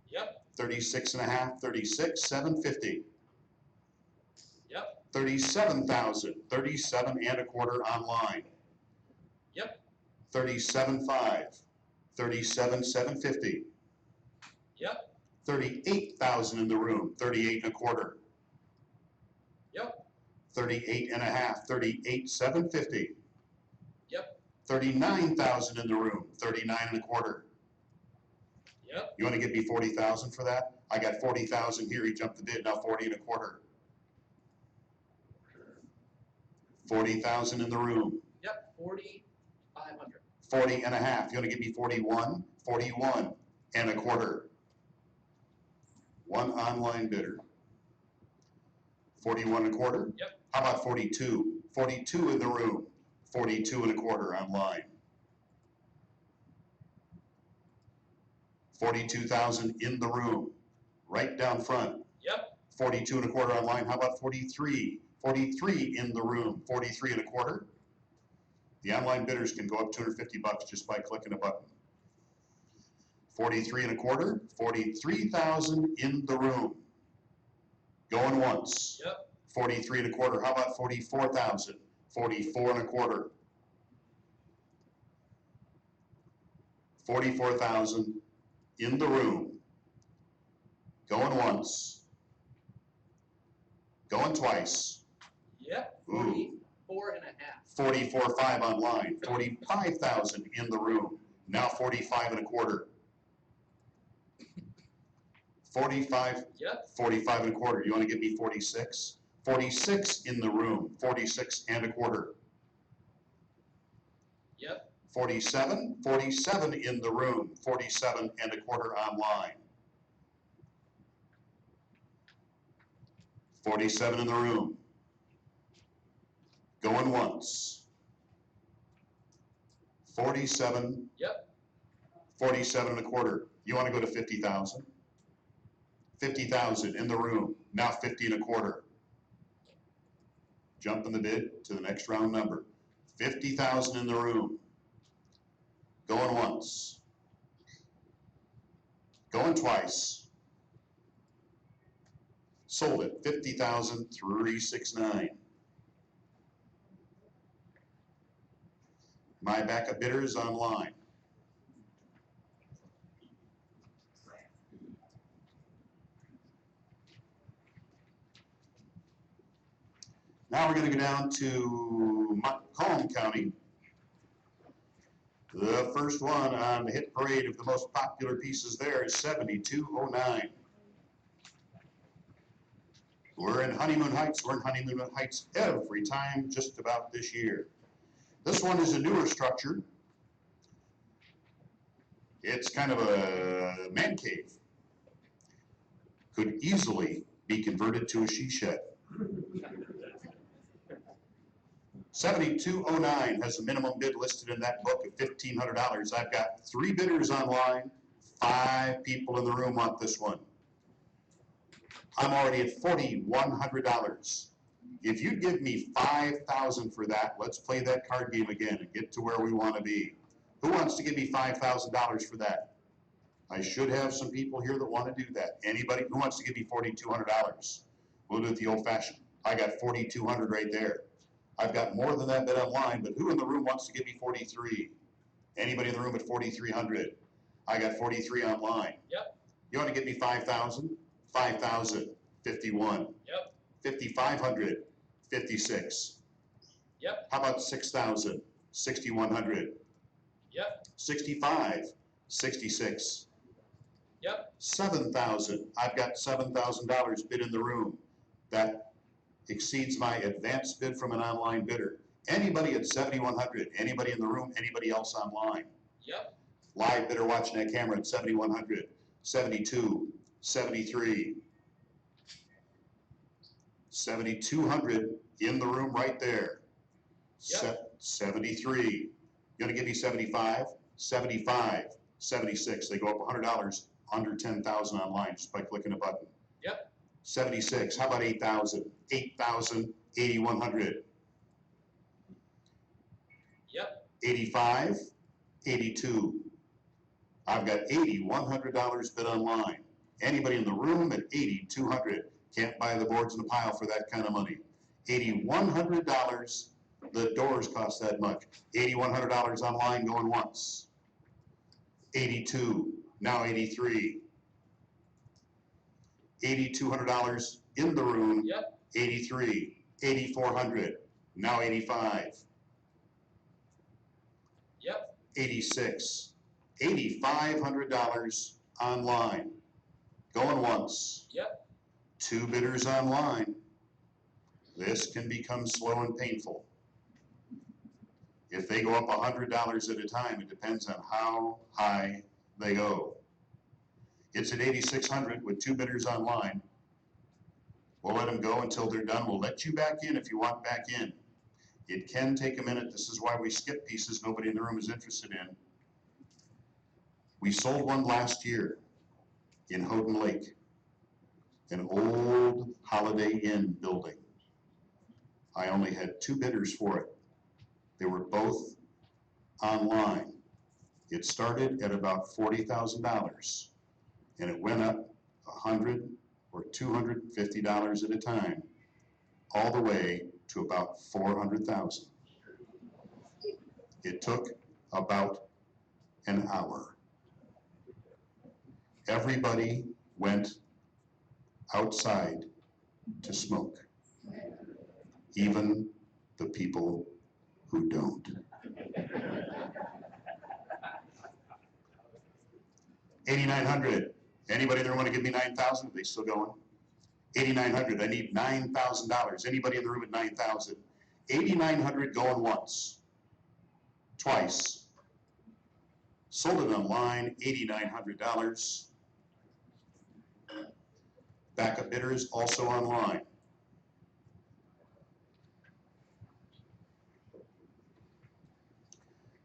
Yep. 36 and a half, 36, 750. Yep. 37,000, 37 and a quarter online. Yep. 37.5, 37, 750. Yep. 38,000 in the room, 38 and a quarter. Yep. 38 and a half, 38, 750. Yep. 39,000 in the room, 39 and a quarter. Yep. You want to give me 40,000 for that? I got 40,000 here, he jumped the bid, now 40 and a quarter. 40,000 in the room. Yep. 4,500. 40 and a half, you want to give me 41? 41 and a quarter. One online bidder. 41 and a quarter? Yep. How about 42? 42 in the room, 42 and a quarter online. 42,000 in the room, right down front. Yep. 42 and a quarter online. How about 43? 43 in the room, 43 and a quarter. The online bidders can go up $250 just by clicking a button. 43 and a quarter, 43,000 in the room. Going once. Yep. 43 and a quarter. How about 44,000? 44 and a quarter. 44,000 in the room. Going once. Going twice. Yep. Ooh. 44 and a half. 44.5 online. 45,000 in the room. Now 45 and a quarter. 45. Yep. 45 and a quarter. You want to give me 46? 46 in the room. 46 and a quarter. Yep. 47. 47 in the room. 47 and a quarter online. 47 in the room. Going once. 47. Yep. 47 and a quarter. You want to go to 50,000? 50,000 in the room. Now 50 and a quarter. Jump in the bid to the next round number. 50,000 in the room. Going once. Going twice. Sold it. 50,369. My backup bidder is online. Now we're going to go down to Montcalm County. The first one on the hit parade of the most popular pieces there is 7209. We're in Honeymoon Heights. We're in Honeymoon Heights every time just about this year. This one is a newer structure. It's kind of a man cave. Could easily be converted to a she shed. 7209 has a minimum bid listed in that book of $1,500. I've got 3 bidders online, 5 people in the room want this one. I'm already at $4,100. If you give me $5,000 for that, let's play that card game again and get to where we want to be. Who wants to give me $5,000 for that? I should have some people here that want to do that. Anybody who wants to give me $4,200? We'll do it the old-fashioned. I got $4,200 right there. I've got more than that bid online, but who in the room wants to give me 43? Anybody in the room at 4,300? I got 43 online. Yep. You want to give me 5,000? 5,000, 51. Yep. 5,500, 56. Yep. How about 6,000? 6,100. Yep. 65, 66. Yep. 7,000. I've got $7,000 bid in the room. That exceeds my advanced bid from an online bidder. Anybody at 7,100? Anybody in the room? Anybody else online? Yep. Live bidder watching that camera at 7,100, 72, 73, 7,200 in the room right there. Yep. 73. You gonna give me 75? 75, 76. They go up $100 under 10,000 online just by clicking a button. Yep. 76, how about 8,000? 8,000, 8,100. Yep. 85, 82. I've got $8,100 bid online. Anybody in the room at 8,200 can't buy the boards in a pile for that kind of money. $8,100, the doors cost that much. $8,100 online going once. 82, now 83. $8,200 in the room. Yep. 83, 8,400, now 85. Yep. 86, $8,500 online, going once. Yep. 2 bidders online. This can become slow and painful. If they go up $100 at a time, it depends on how high they go. It's at 8,600 with 2 bidders online. We'll let them go until they're done. We'll let you back in if you want back in. It can take a minute. This is why we skip pieces nobody in the room is interested in. We sold one last year in Houghton Lake, an old Holiday Inn building. I only had 2 bidders for it. They were both online. It started at about $40,000 and it went up $100 or $250 at a time, all the way to about $400,000. It took about an hour. Everybody went outside to smoke, even the people who don't. $8,900. Anybody there want to give me $9,000? Are they still going? $8,900. I need $9,000. Anybody in the room at $9,000? $8,900 going once, twice. Sold it online, $8,900. Backup bidders also online.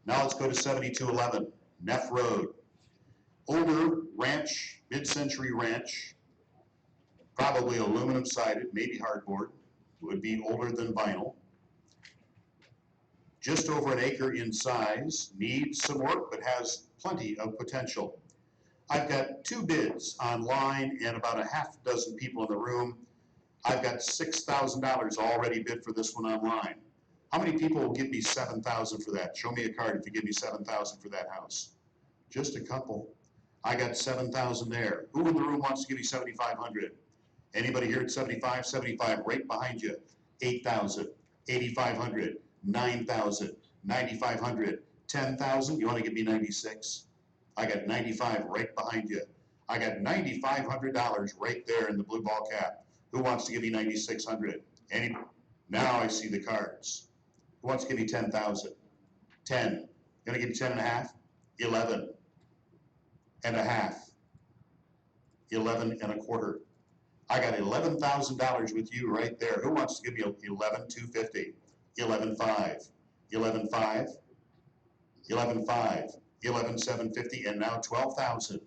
Now let's go to 7211 Neff Road. Older ranch, mid-century ranch, probably aluminum sided, maybe hardboard, would be older than vinyl. Just over an acre in size, needs some work, but has plenty of potential. I've got 2 bids online and about a half dozen people in the room. I've got $6,000 already bid for this one online. How many people will give me $7,000 for that? Show me a card if you give me $7,000 for that house. Just a couple. I got $7,000 there. Who in the room wants to give me $7,500? Anybody here at 75? 75 right behind you. 8,000, 8,500, 9,000, 9,500, 10,000. You want to give me 96? I got 95 right behind you. I got $9,500 right there in the blue ball cap. Who wants to give me 9,600? Any? Now I see the cards. Who wants to give me 10,000? 10. Gonna give you 10 and a half? 11 and a half. 11 and a quarter. I got $11,000 with you right there. Who wants to give me 11,250? 11,5. 11,5. 11,5. 11,750, and now 12,000.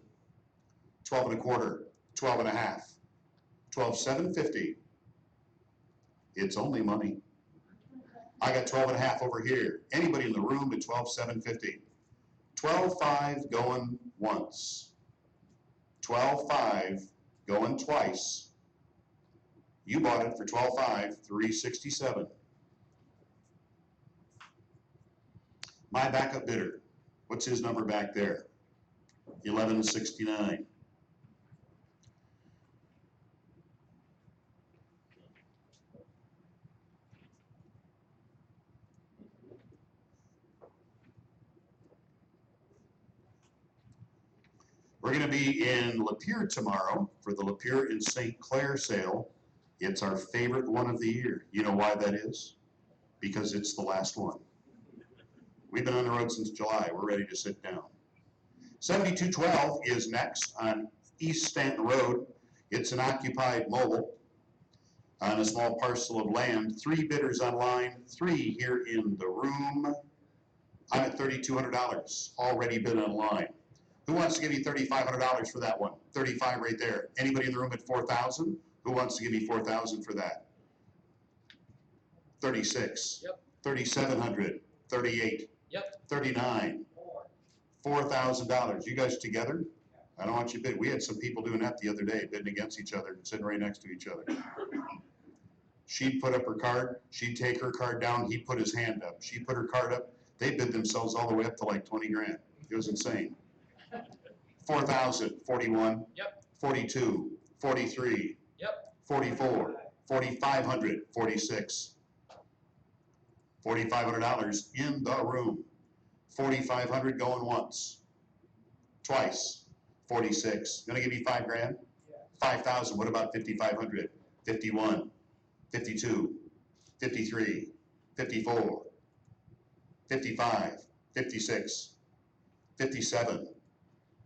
12 and a quarter. 12 and a half. 12,750. It's only money. I got 12 and a half over here. Anybody in the room at 12,750? 12,5 going once. 12,5 going twice. You bought it for 12,5, 367. My backup bidder, what's his number back there? 1169. We're going to be in Lapeer tomorrow for the Lapeer in St. Clair sale. It's our favorite one of the year. You know why that is? Because it's the last one. We've been on the road since July. We're ready to sit down. 7212 is next on East Stanton Road. It's an occupied mobile on a small parcel of land. 3 bidders online, 3 here in the room. I'm at $3,200, already bid online. Who wants to give me $3,500 for that one? 35 right there. Anybody in the room at 4,000? Who wants to give me 4,000 for that? 36. Yep. 3,700. 38. Yep. 39. $4,000. You guys together? I don't want you to bid. We had some people doing that the other day, bidding against each other, sitting right next to each other. She'd put up her card, she'd take her card down, he'd put his hand up. She'd put her card up, they bid themselves all the way up to like 20 grand. It was insane. 4,000, 41. Yep. 42, 43. Yep. 44, 4,500, 46. $4,500 in the room. 4,500 going once. Twice. 46. Gonna give you 5 grand? 5,000. What about 5,500? 51, 52, 53, 54, 55, 56, 57,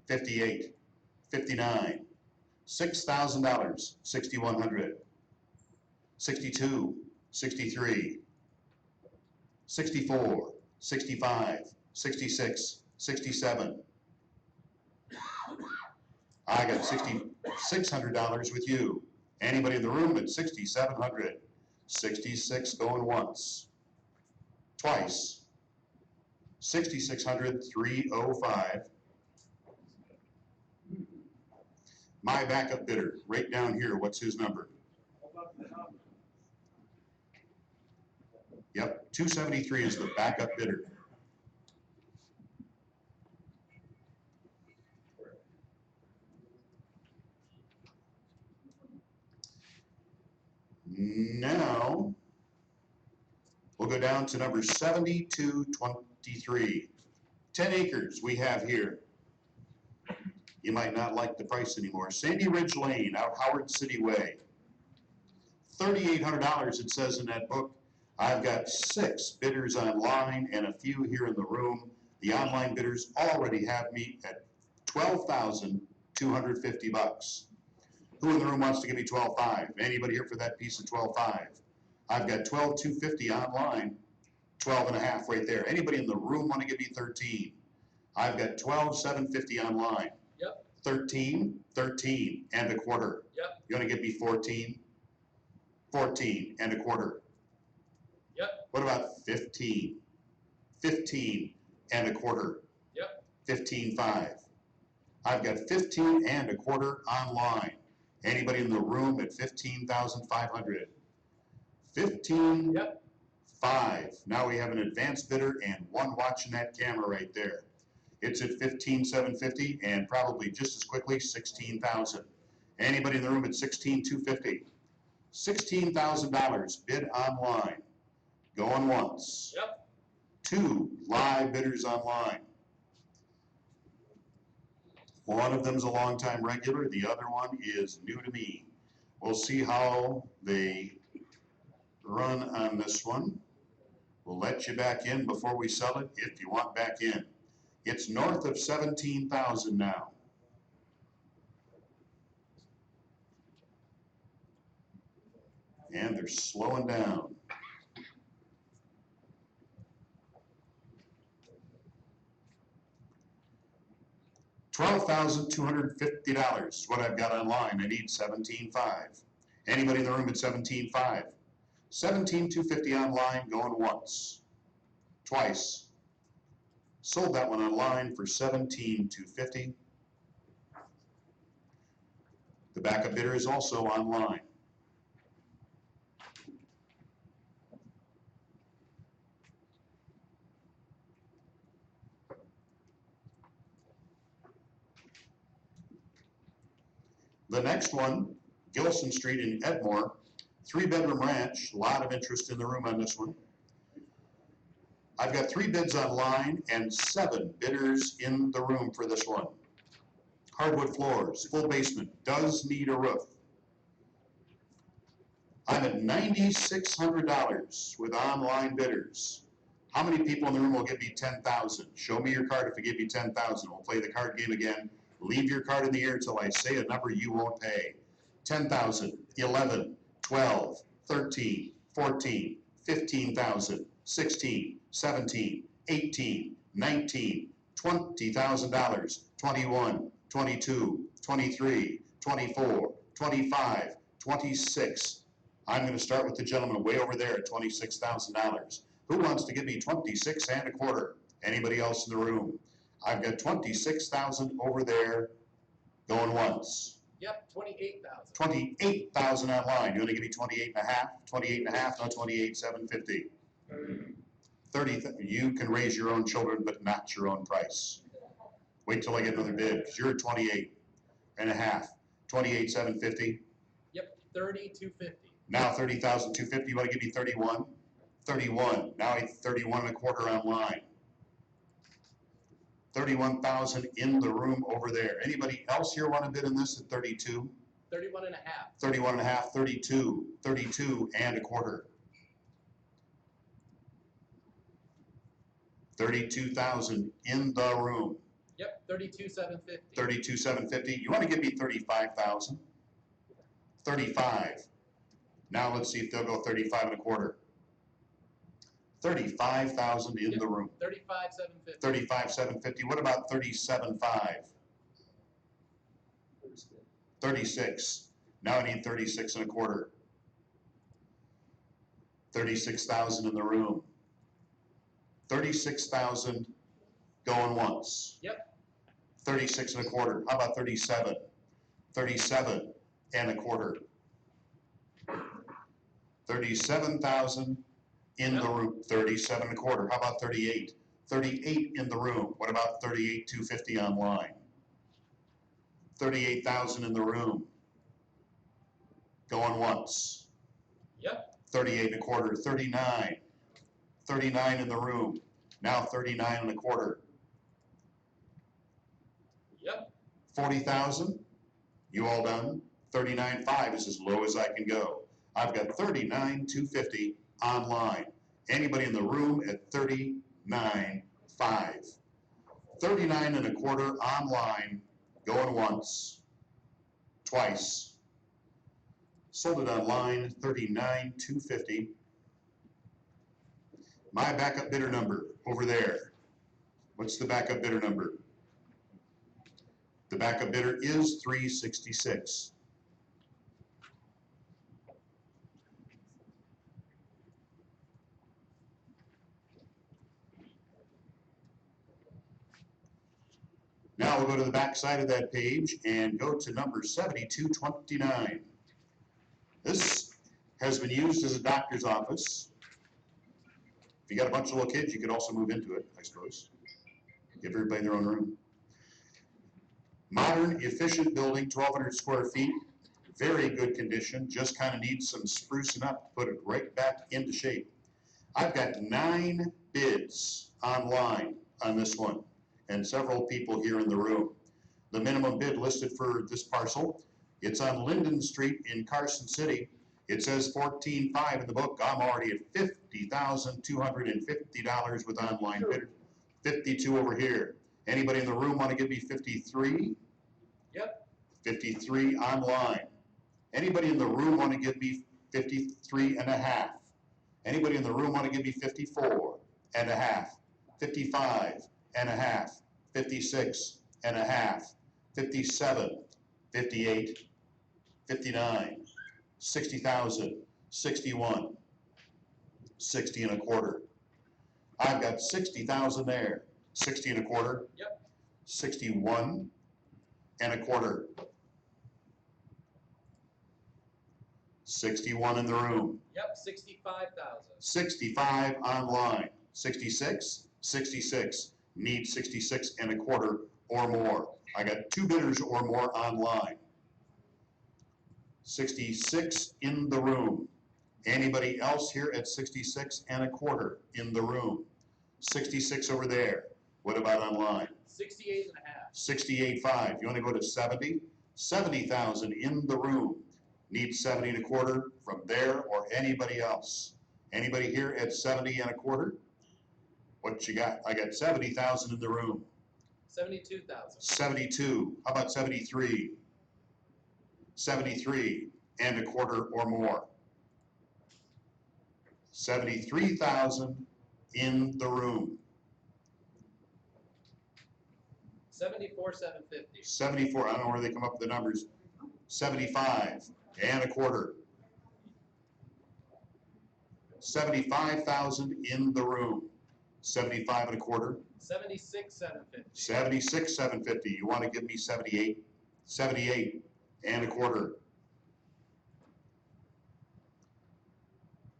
58, 59, $6,000, 6,100, 62, 63, 64, 65, 66, 67. I got $6,600 with you. Anybody in the room at 6,700. 66 going once. Twice. 6,600, 305. My backup bidder, right down here, what's his number? Yep, 273 is the backup bidder. Now, we'll go down to number 7223. 10 acres we have here. You might not like the price anymore. Sandy Ridge Lane, out Howard City Way. $3,800 it says in that book. I've got 6 bidders online and a few here in the room. The online bidders already have me at $12,250. Who in the room wants to give me 12,500? Anybody here for that piece of 12,500? I've got 12,250 online, 12.5 right there. Anybody in the room want to give me 13? I've got 12,750 online. Yep. 13, 13 and a quarter. Yep. You want to give me 14? 14 and a quarter. Yep. What about 15? 15 and a quarter. Yep. 15.5. I've got 15 and a quarter online. Anybody in the room at 15,500? 15. Yep. 5. Now we have an advanced bidder and one watching that camera right there. It's at 15,750 and probably just as quickly 16,000. Anybody in the room at 16,250? $16,000 bid online. Going once. Yep. 2 live bidders online. One of them's a longtime regular, the other one is new to me. We'll see how they run on this one. We'll let you back in before we sell it if you want back in. It's north of 17,000 now. And they're slowing down. $12,250 is what I've got online. I need 17,500. Anybody in the room at 17,500? 17,250 online, going once, twice. Sold that one online for 17,250. The backup bidder is also online. The next one, Gilson Street in Edmore, 3-bedroom ranch, a lot of interest in the room on this one. I've got 3 bids online and 7 bidders in the room for this one. Hardwood floors, full basement, does need a roof. I'm at $9,600 with online bidders. How many people in the room will give me 10,000? Show me your card if you give me 10,000. We'll play the card game again. Leave your card in the air until I say a number you won't pay. 10,000, 11, 12, 13, 14, 15,000, 16, 17, 18, 19, $20,000, 21, 22, 23, 24, 25, 26. I'm gonna start with the gentleman way over there at $26,000. Who wants to give me 26 and a quarter? Anybody else in the room? I've got 26,000 over there, going once. Yep, 28,000. 28,000 online. You wanna give me 28 and a half? 28 and a half, no, 28,750. 30, you can raise your own children, but not your own price. Wait till I get another bid, because you're at 28 and a half. 28,750. Yep, 30,250. Now 30,250. You want to give me 31? 31. Now 31 and a quarter online. 31,000 in the room over there. Anybody else here want to bid in this at 32? 31 and a half. 31 and a half, 32. 32 and a quarter. 32,000 in the room. Yep, 32,750. 32,750. You want to give me 35,000? 35. Now let's see if they'll go 35 and a quarter. 35,000 in the room. 35,750. 35,750. What about 37,500? 36. Now I need 36 and a quarter. 36,000 in the room. 36,000 going once. Yep. 36 and a quarter. How about 37? 37 and a quarter. 37,000 in the room. 37 and a quarter. How about 38? 38 in the room. What about 38,250 online? 38,000 in the room. Going once. Yep. 38 and a quarter. 39. 39 in the room. Now 39 and a quarter. Yep. 40,000. You all done? 39.5 is as low as I can go. I've got 39,250 online. Anybody in the room at 39.5? 39 and a quarter online, going once, twice. Sold it online, 39,250. My backup bidder number over there. What's the backup bidder number? The backup bidder is 366. Now we'll go to the back side of that page and go to number 7229. This has been used as a doctor's office. If you got a bunch of little kids, you could also move into it, I suppose. Give everybody their own room. Modern, efficient building, 1,200 square feet. Very good condition, just kind of needs some sprucing up to put it right back into shape. I've got 9 bids online on this one, and several people here in the room. The minimum bid listed for this parcel, it's on Linden Street in Carson City. It says $14,500 in the book. I'm already at $50,250 with online bidder. 52 over here. Anybody in the room want to give me 53? Yep. 53 online. Anybody in the room want to give me 53 and a half? Anybody in the room want to give me 54 and a half? 55 and a half? 56 and a half? 57, 58, 59, 60,000, 61, 60 and a quarter. I've got 60,000 there. 60 and a quarter. Yep. 61 and a quarter. 61 in the room. Yep, 65,000. 65 online. 66, 66. Need 66 and a quarter or more. I got 2 bidders or more online. 66 in the room. Anybody else here at 66 and a quarter in the room? 66 over there. What about online? 68 and a half. 68.5. You want to go to 70? 70,000 in the room. Need 70 and a quarter from there or anybody else? Anybody here at 70 and a quarter? What you got? I got 70,000 in the room. 72,000. 72. How about 73? 73 and a quarter or more. 73,000 in the room. 74,750. 74, I don't know where they come up with the numbers. 75. and a quarter. 75,000 in the room. 75 and a quarter. 76,750. 76,750. You want to give me 78? 78 and a quarter.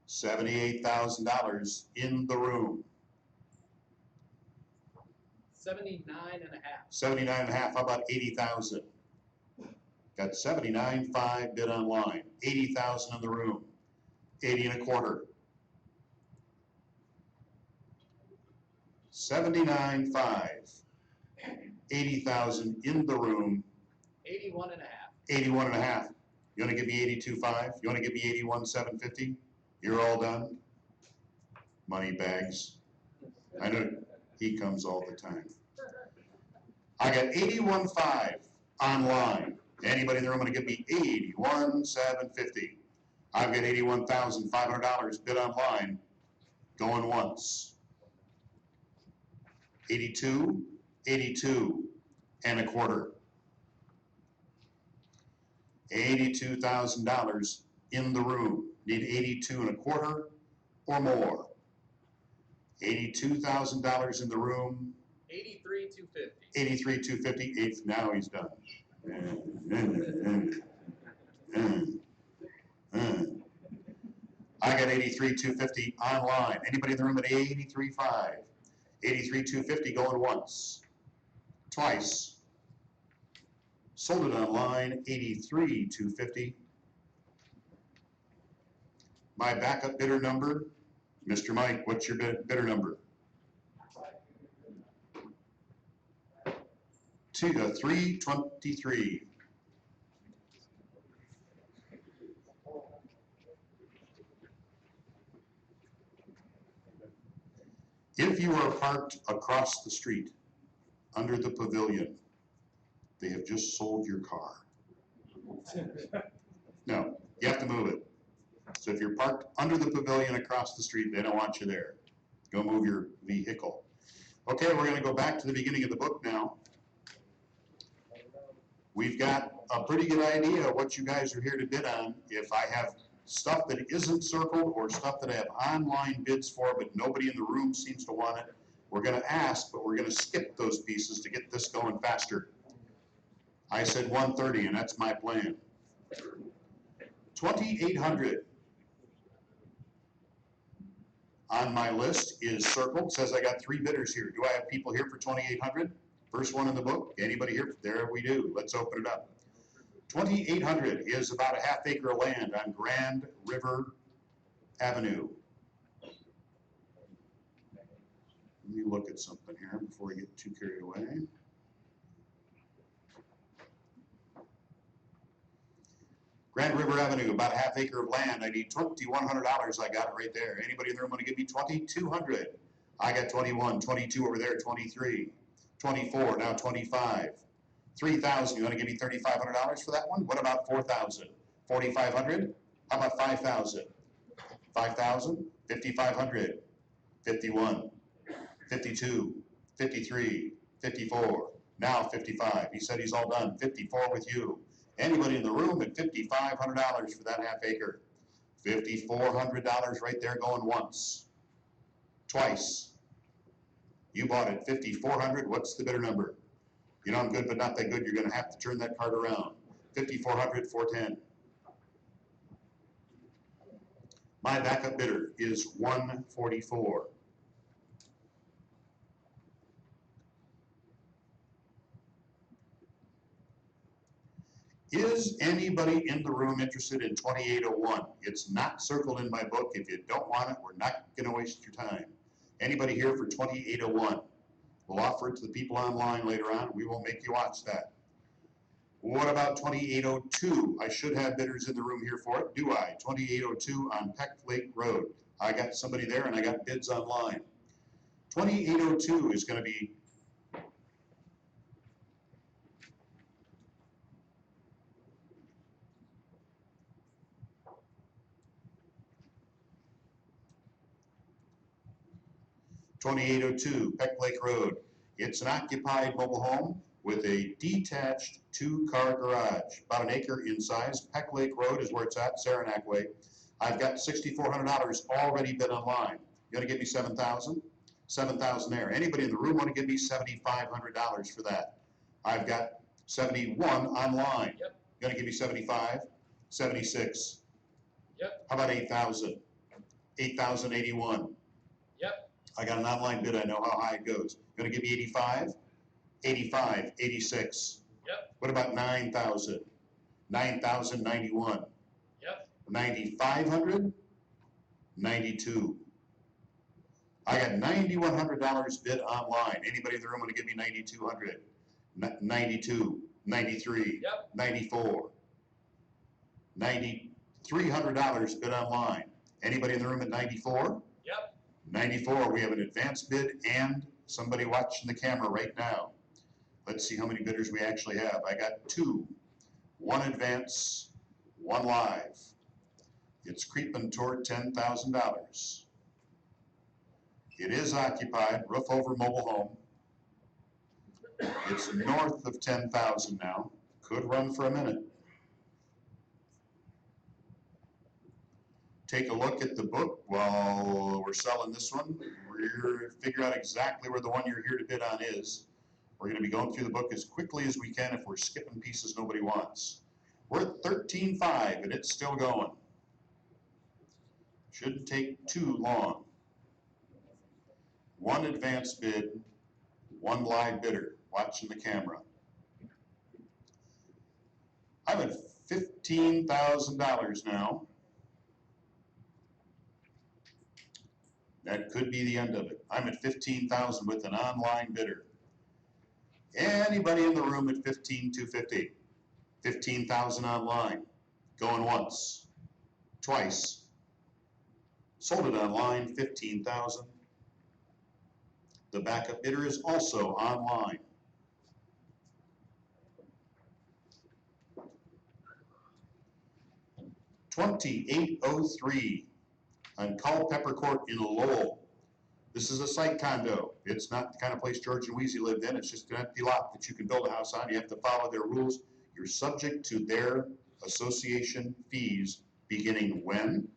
$78,000 in the room. 79.5. 79 and a half. How about 80,000? Got 79.5 bid online. 80,000 in the room. 80 and a quarter. 79.5. 80,000 in the room. 81.5. 81 and a half. You want to give me 82.5? You want to give me 81,750? You're all done? Money bags. I know he comes all the time. I got 81.5 online. Anybody in the room going to give me 81,750? I've got $81,500 bid online. Going once. 82, 82 and a quarter. $82,000 in the room. Need 82 and a quarter or more. $82,000 in the room. 83,250. 83,250. Now he's done. I got 83,250 online. Anybody in the room at 83.5? 83,250 going once. Twice. Sold it online, 83,250. My backup bidder number, Mr. Mike, what's your bidder number? 323. If you are parked across the street under the pavilion, they have just sold your car. No, you have to move it. So if you're parked under the pavilion across the street, they don't want you there. Go move your vehicle. Okay, we're going to go back to the beginning of the book now. We've got a pretty good idea of what you guys are here to bid on. If I have stuff that isn't circled or stuff that I have online bids for, but nobody in the room seems to want it, we're going to ask, but we're going to skip those pieces to get this going faster. I said 130, and that's my plan. 2,800 on my list is circled. Says I got 3 bidders here. Do I have people here for 2,800? First one in the book. Anybody here? There we do. Let's open it up. 2,800 is about a half acre of land on Grand River Avenue. Let me look at something here before we get too carried away. Grand River Avenue, about a half acre of land. I need $2,100. I got it right there. Anybody in the room want to give me 2,200? I got 21, 22 over there, 23, 24, now 25. 3,000, you want to give me $3,500 for that one? What about 4,000? 4,500? How about 5,000? 5,000? 5,500. 51, 52, 53, 54, now 55. He said he's all done. 54 with you. Anybody in the room at $5,500 for that half acre? $5,400 right there going once. Twice. You bought it, $5,400. What's the bidder number? You know I'm good, but not that good. You're going to have to turn that card around. 5,400, 410. My backup bidder is 144. Is anybody in the room interested in 2801? It's not circled in my book. If you don't want it, we're not going to waste your time. Anybody here for 2801? We'll offer it to the people online later on. We won't make you watch that. What about 2802? I should have bidders in the room here for it. Do I? 2802 on Peck Lake Road. I got somebody there and I got bids online. 2802 is going to be $2,802 Peck Lake Road. It's an occupied mobile home with a detached 2-car garage, about an acre in size. Peck Lake Road is where it's at, Saranac Way. I've got $6,400 already bid online. You want to give me $7,000? $7,000 there. Anybody in the room want to give me $7,500 for that? I've got 71 online. Yep. You want to give me 75? 76? Yep. How about 8,000? 8,081. Yep. I got an online bid. I know how high it goes. You want to give me 85? 85, 86. Yep. What about 9,000? 9,091. Yep. 9,500? 92. I got $9,100 bid online. Anybody in the room want to give me 9,200? 92, 93, Yep. 94. $9,300 bid online. Anybody in the room at 94? Yep. 94, we have an advanced bid and somebody watching the camera right now. Let's see how many bidders we actually have. I got 2, 1 advance, 1 live. It's creeping toward $10,000. It is occupied, roof over mobile home. It's north of 10,000 now. Could run for a minute. Take a look at the book while we're selling this one. We're figure out exactly where the one you're here to bid on is. We're going to be going through the book as quickly as we can if we're skipping pieces nobody wants. We're at 13.5 and it's still going. Shouldn't take too long. 1 advance bid, 1 live bidder watching the camera. I'm at $15,000 now. That could be the end of it. I'm at 15,000 with an online bidder. Anybody in the room at 15,250? 15,000 online. Going once, twice. Sold it online, 15,000. The backup bidder is also online. $2,803 on Culpeper Court in Lowell. This is a site condo. It's not the kind of place George and Wheezy lived in. It's just an empty lot that you can build a house on. You have to follow their rules. You're subject to their association fees beginning when?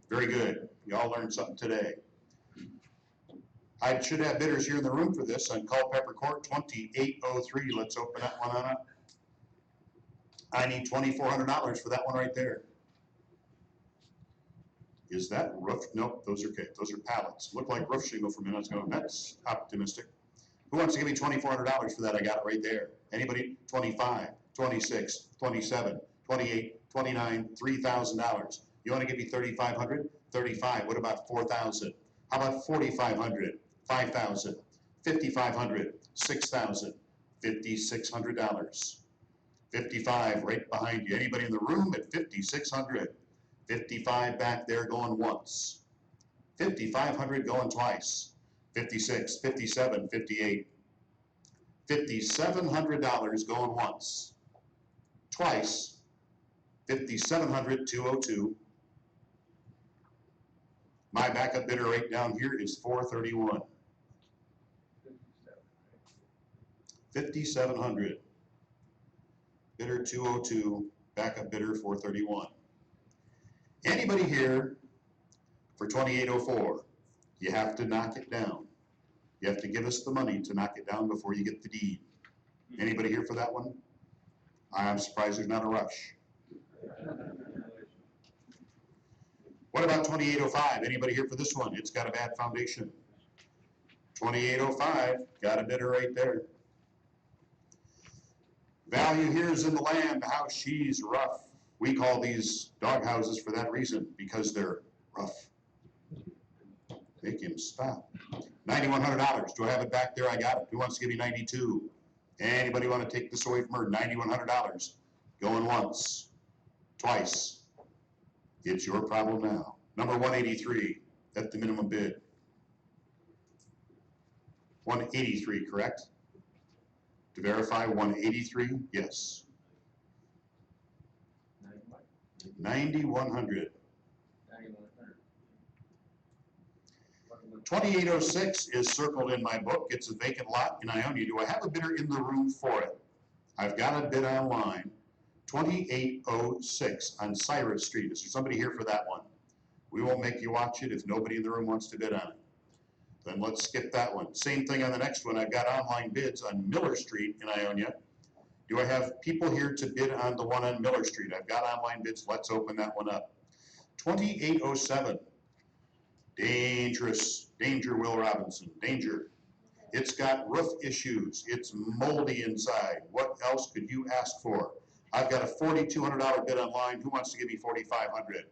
Very good. You all learned something today. I should have bidders here in the room for this on Culpeper Court, 2,803. Let's open that one on up. I need $2,400 for that one right there. Is that roof? Nope, those are okay. Those are pallets. Look like roof shingle for a minute. I was going, that's optimistic. Who wants to give me $2,400 for that? I got it right there. Anybody? 25, 26, 27, 28, 29, $3,000. You want to give me 3,500? 35. What about 4,000? How about 4,500? 5,000, 5,500, 6,000, $5,600. 55 right behind you. Anybody in the room at 5,600? 55 back there going once. 5,500 going twice. 56, 57, 58. $5,700 going once. Twice. 5,700, 202. My backup bidder right down here is 431. 5,700. Bidder 202, backup bidder 431. Anybody here for 2,804? You have to knock it down. You have to give us the money to knock it down before you get the deed. Anybody here for that one? I'm surprised there's not a rush. What about 2,805? Anybody here for this one? It's got a bad foundation. 2,805, got a bidder right there. Value here is in the land. The house, she's rough. We call these dog houses for that reason, because they're rough. Make him stop. $9,100. Do I have it back there? I got it. Who wants to give me 92? Anybody want to take this away from her? $9,100. Going once, twice. It's your problem now. Number 183. That's the minimum bid. 183, correct? To verify, 183, yes. 9,100. 2806 is circled in my book. It's a vacant lot in Ionia. Do I have a bidder in the room for it? I've got a bid online. 2806 on Cyrus Street. Is there somebody here for that one? We won't make you watch it if nobody in the room wants to bid on it. Then let's skip that one. Same thing on the next one. I've got online bids on Miller Street in Ionia. Do I have people here to bid on the one on Miller Street? I've got online bids. Let's open that one up. 2807. Dangerous. Danger, Will Robinson. Danger. It's got roof issues. It's moldy inside. What else could you ask for? I've got a $4,200 bid online. Who wants to give me $4,500?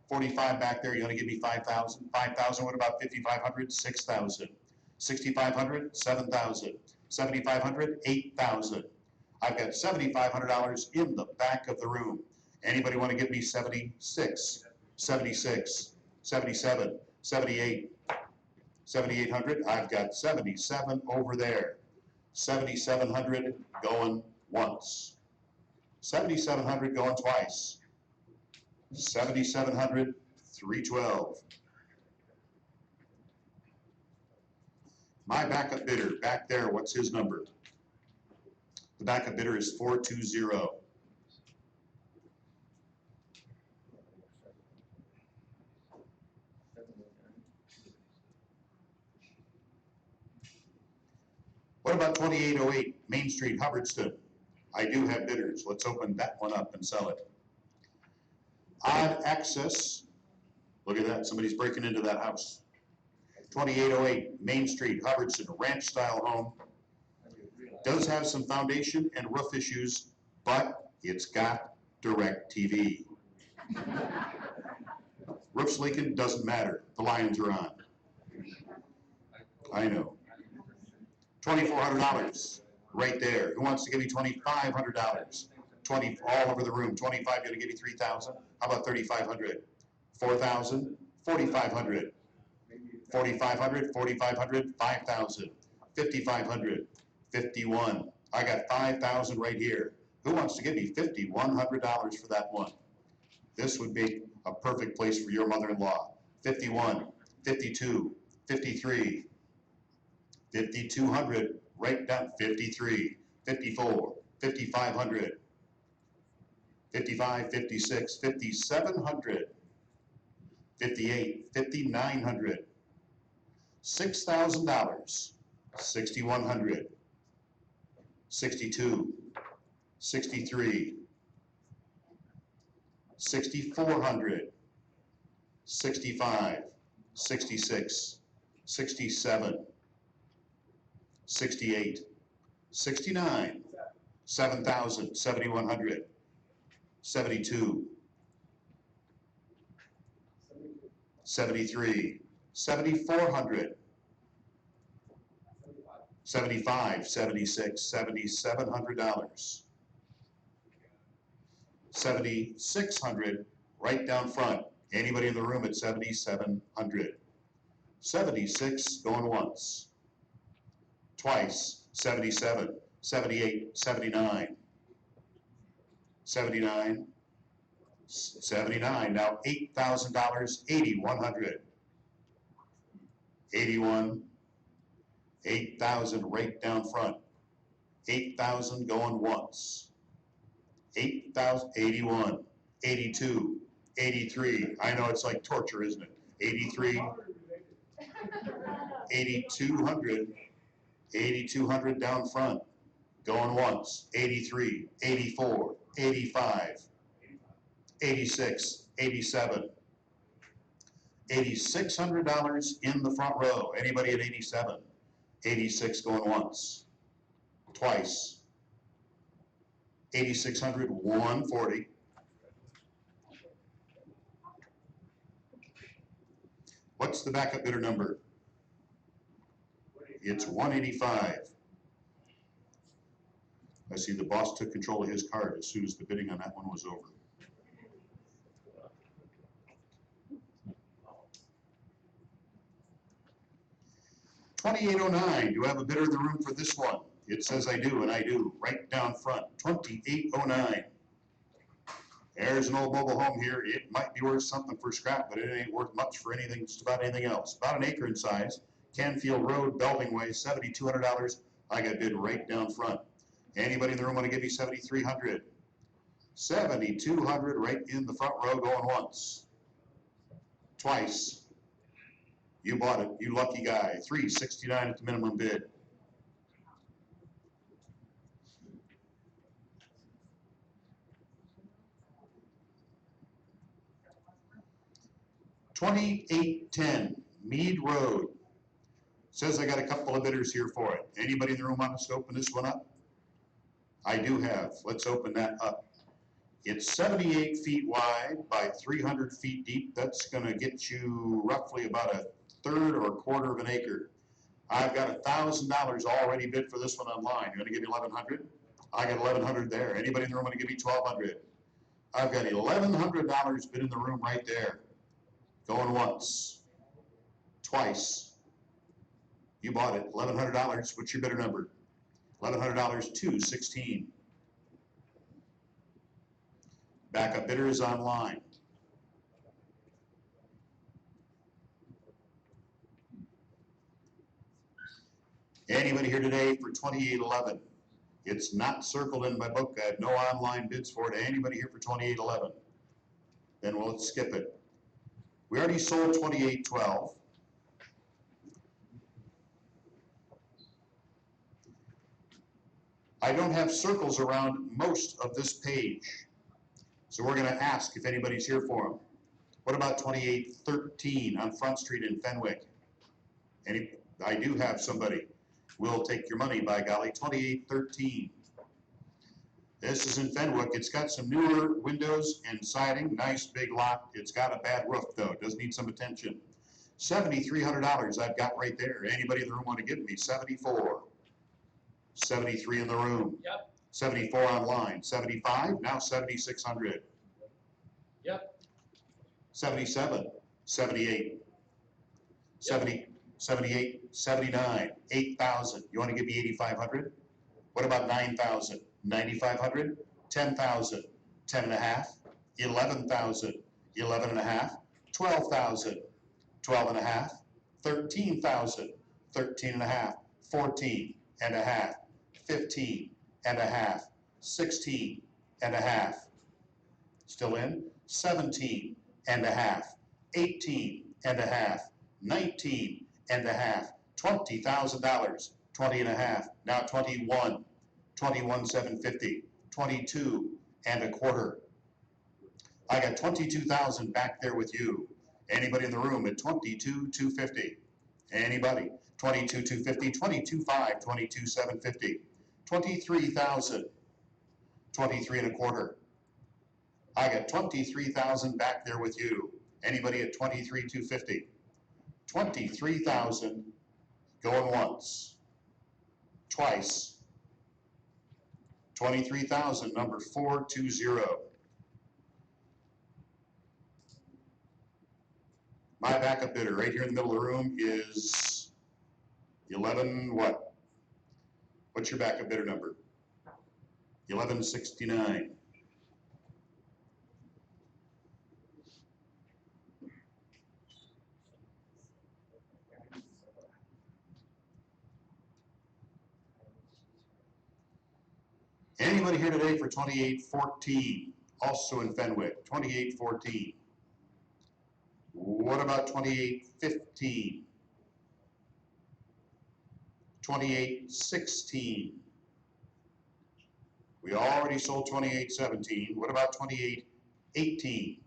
45 back there. You want to give me 5,000? 5,000. What about 5,500? 6,000. 6,500? 7,000. 7,500? 8,000. I've got $7,500 in the back of the room. Anybody want to give me 76, 76, 77, 78, 7,800? I've got 77 over there. 7,700 going once. 7,700 going twice. 7,700, 312. My backup bidder back there, what's his number? The backup bidder is 420. What about 2808 Main Street, Hubbardston? I do have bidders. Let's open that one up and sell it. Odd access. Look at that. Somebody's breaking into that house. 2808 Main Street, Hubbardston, ranch style home. Does have some foundation and roof issues, but it's got direct TV. Roof's leaking, doesn't matter. The Lions are on. I know. $2,400 right there. Who wants to give me $2,500? 20 all over the room. 25, gonna give you 3,000. How about 3,500? 4,000, 4,500. 4,500, 4,500, 5,000. 5,500, 51. I got 5,000 right here. Who wants to give me $5,100 for that one? This would be a perfect place for your mother-in-law. 51, 52, 53, 5,200, right down, 53, 54, 5,500, 55, 56, 5,700, 58, 5,900, $6,000, 6,100, 62, 63, 6,400, 65, 66, 67, 68, 69, 7,000, 7,100, 72, 73, 7,400, 75, 76, $7,700, 7,600 right down front. Anybody in the room at 7,700? 76 going once, twice, 77, 78, 79, 79, 79. Now $8,000, 8,100, 81, 8,000 right down front, 8,000 going once, 8,000, 81, 82, 83. I know it's like torture, isn't it? 83, 8,200, 8,200 down front, going once, 83, 84, 85, 86, 87, $8,600 in the front row. Anybody at 87? 86 going once, twice, 8,600, 140. What's the backup bidder number? It's 185. I see the boss took control of his card as soon as the bidding on that one was over. $2,809. Do I have a bidder in the room for this one? It says I do, and I do. Right down front. $2,809. There's an old mobile home here. It might be worth something for scrap, but it ain't worth much for anything, just about anything else. About an acre in size. Canfield Road, Belding-Way, $7,200. I got bid right down front. Anybody in the room want to give me $7,300? $7,200 right in the front row, going once. Twice. You bought it, you lucky guy. $369 at the minimum bid. $2,810 Mead Road. Says I got a couple of bidders here for it. Anybody in the room want us to open this one up? I do have. Let's open that up. It's 78 feet wide by 300 feet deep. That's going to get you roughly about a third or a quarter of an acre. I've got $1,000 already bid for this one online. You're going to give me $1,100? I got $1,100 there. Anybody in the room want to give me $1,200? I've got $1,100 bid in the room right there. Going once, twice. You bought it, $1,100. What's your bidder number? $1,100, $216. Backup bidder is online. Anybody here today for 2811? It's not circled in my book. I have no online bids for it. Anybody here for 2811? Then we'll skip it. We already sold 2812. I don't have circles around most of this page. So we're going to ask if anybody's here for them. What about 2813 on Front Street in Fenwick? I do have somebody. We'll take your money, by golly. 2813. This is in Fenwick. It's got some newer windows and siding. Nice big lot. It's got a bad roof though. It does need some attention. $7,300 I've got right there. Anybody in the room want to give me? 74. 73 in the room. Yep. 74 online. 75. Now 7,600. Yep. 77. 78. Yep. 70. 78. 79. 8,000. You want to give me 8,500? What about 9,000? 9,500, 10,000, 10 and a half, 11,000, 11 and a half, 12,000, 12 and a half, 13,000, 13 and a half, 14 and a half, 15 and a half, 16 and a half, still in, 17 and a half, 18 and a half, 19 and a half, $20,000, 20 and a half, now 21. 21,750, 22 and a quarter. I got 22,000 back there with you. Anybody in the room at 22,250? Anybody? 22,250, 22,500, 22,750, 23,000, 23 and a quarter. I got 23,000 back there with you. Anybody at 23,250? 23,000 going once, twice. 23,000, number 420. My backup bidder right here in the middle of the room is 11 what? What's your backup bidder number? 1169. Anybody here today for 2814? Also in Fenwick, 2814. What about 2815? 2816. We already sold 2817. What about 2818?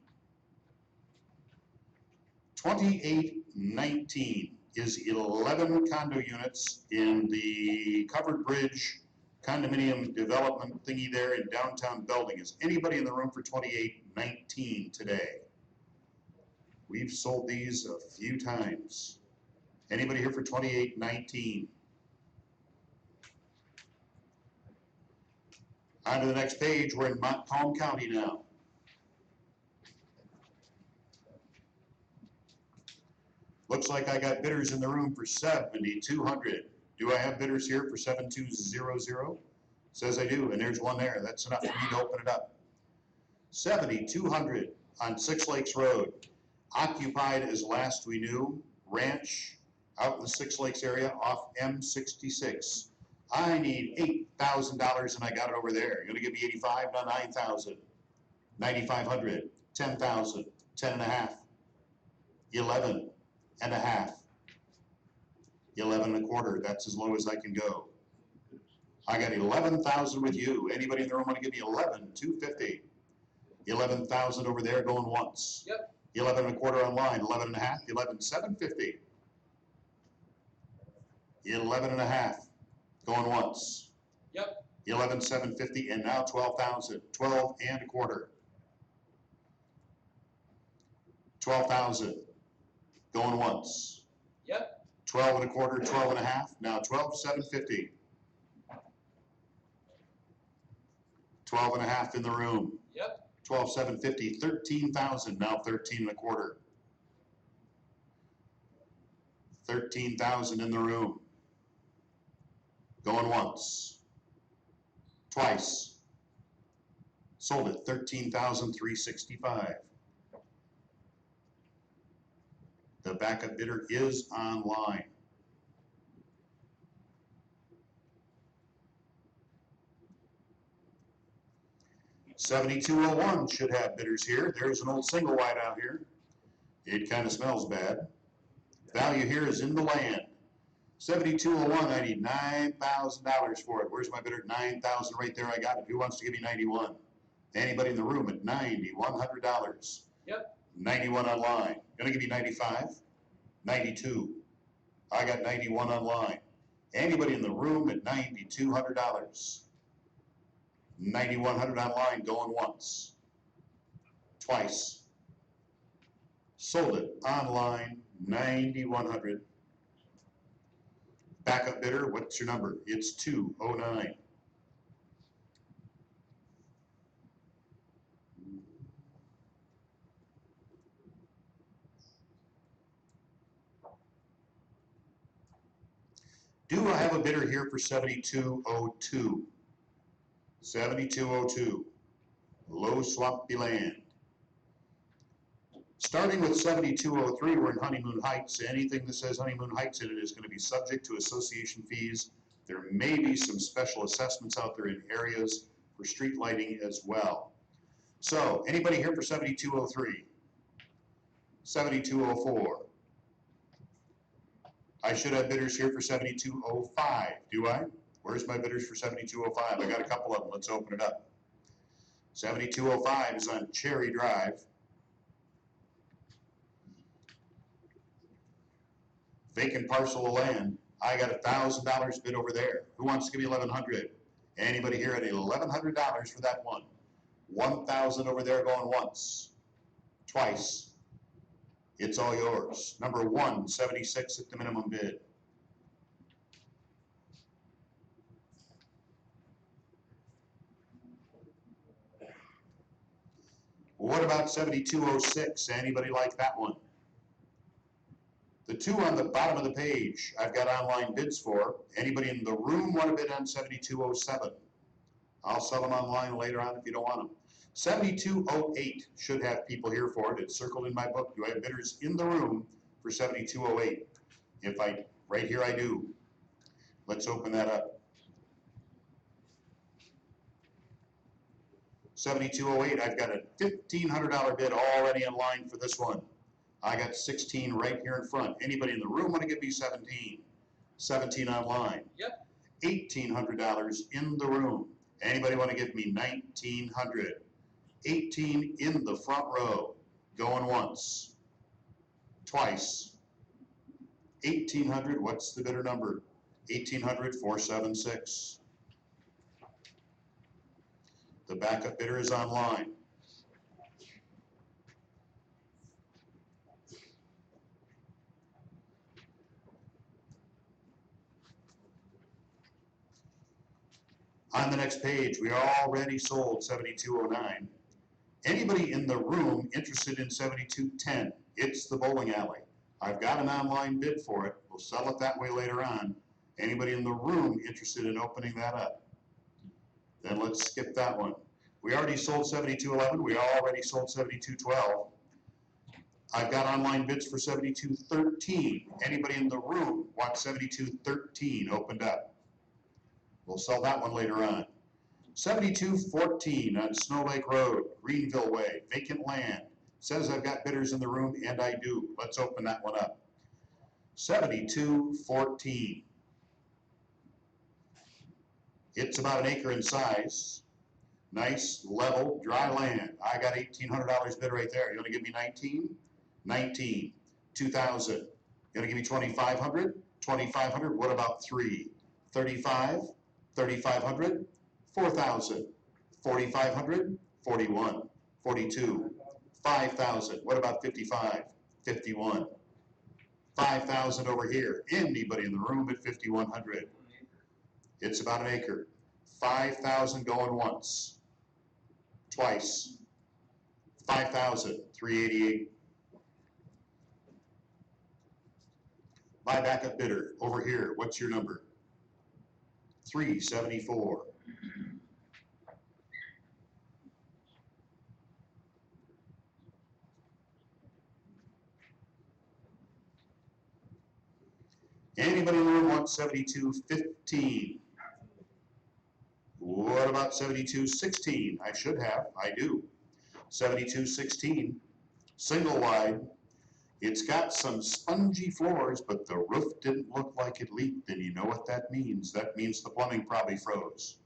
2819 is 11 condo units in the covered bridge condominium development thingy there in downtown Belding. Is anybody in the room for 2819 today? We've sold these a few times. Anybody here for 2819? On to the next page. We're in Montcalm County now. Looks like I got bidders in the room for 7,200. Do I have bidders here for 7200? Says I do, and there's one there. That's enough for me to open it up. 7,200 on Six Lakes Road. Occupied as last we knew, ranch out in the Six Lakes area off M66. I need $8,000 and I got it over there. You're gonna give me 85, not 9,000. 9,500, 10,000, 10 and a half, 11 and a half, 11 and a quarter. That's as low as I can go. I got 11,000 with you. Anybody in the room want to give me 11,250? 11,000 over there going once. Yep. 11 and a quarter online, 11 and a half, 11,750. 11 and a half going once. Yep. 11,750 and now 12,000, 12 and a quarter. 12,000 going once. Yep. 12 and a quarter, 12 and a half, now 12,750. 12 and a half in the room. Yep. 12,750, 13,000, now 13 and a quarter. 13,000 in the room. Going once. Twice. Sold it, 13,365. The backup bidder is online. $7,201 should have bidders here. There's an old single wide out here. It kind of smells bad. Value here is in the land. $7,201, I need $9,000 for it. Where's my bidder? 9,000 right there, I got it. Who wants to give me 91? Anybody in the room at $9,100? Yep. 91 online. Gonna give you 95? 92. I got 91 online. Anybody in the room at $9,200? 9,100 online going once. Twice. Sold it online, 9,100. Backup bidder, what's your number? It's 209. Do I have a bidder here for 7,202? 7,202, low swampy land. Starting with 7,203, we're in Honeymoon Heights. Anything that says Honeymoon Heights in it is going to be subject to association fees. There may be some special assessments out there in areas for street lighting as well. So, anybody here for 7,203? 7,204. I should have bidders here for 7,205, do I? Where's my bidders for 7,205? I got a couple of them. Let's open it up. 7,205 is on Cherry Drive. Vacant parcel of land. I got $1,000 bid over there. Who wants to give me 1,100? Anybody here at $1,100 for that one? 1,000 over there going once, twice. It's all yours. Number 176 at the minimum bid. What about 7,206? Anybody like that one? The two on the bottom of the page, I've got online bids for. Anybody in the room want to bid on 7,207? I'll sell them online later on if you don't want them. 7,208 should have people here for it. It's circled in my book. Do I have bidders in the room for 7,208? Right here I do. Let's open that up. 7,208, I've got a $1,500 bid already in line for this one. I got 16 right here in front. Anybody in the room want to give me 17? 17 online. Yep. $1,800 in the room. Anybody want to give me 1,900? 18 in the front row. Going once. Twice. 1,800, what's the bidder number? 1,800, 476. The backup bidder is online. On the next page, we already sold 7,209. Anybody in the room interested in 7,210? It's the bowling alley. I've got an online bid for it. We'll sell it that way later on. Anybody in the room interested in opening that up? Then let's skip that one. We already sold 7211. We already sold 7212. I've got online bids for 7213. Anybody in the room want 7213 opened up? We'll sell that one later on. 7214 on Snow Lake Road, Greenville Way, vacant land. Says I've got bidders in the room, and I do. Let's open that one up. 7214. It's about an acre in size. Nice, level, dry land. I got $1,800 bid right there. You want to give me 19? 19. 2,000. You want to give me 2,500? 2,500. What about 3? 35. 3,500. 4,000. 4,500. 41. 42. 5,000. What about 55? 51. 5,000 over here. Anybody in the room at 5,100? It's about an acre. 5,000 going once. Twice. 5,000. 388. My backup bidder over here. What's your number? 374. Anybody in the room want 7215? What about 7216? I should have, I do. 7216, single wide. It's got some spongy floors, but the roof didn't look like it leaked, and you know what that means. That means the plumbing probably froze.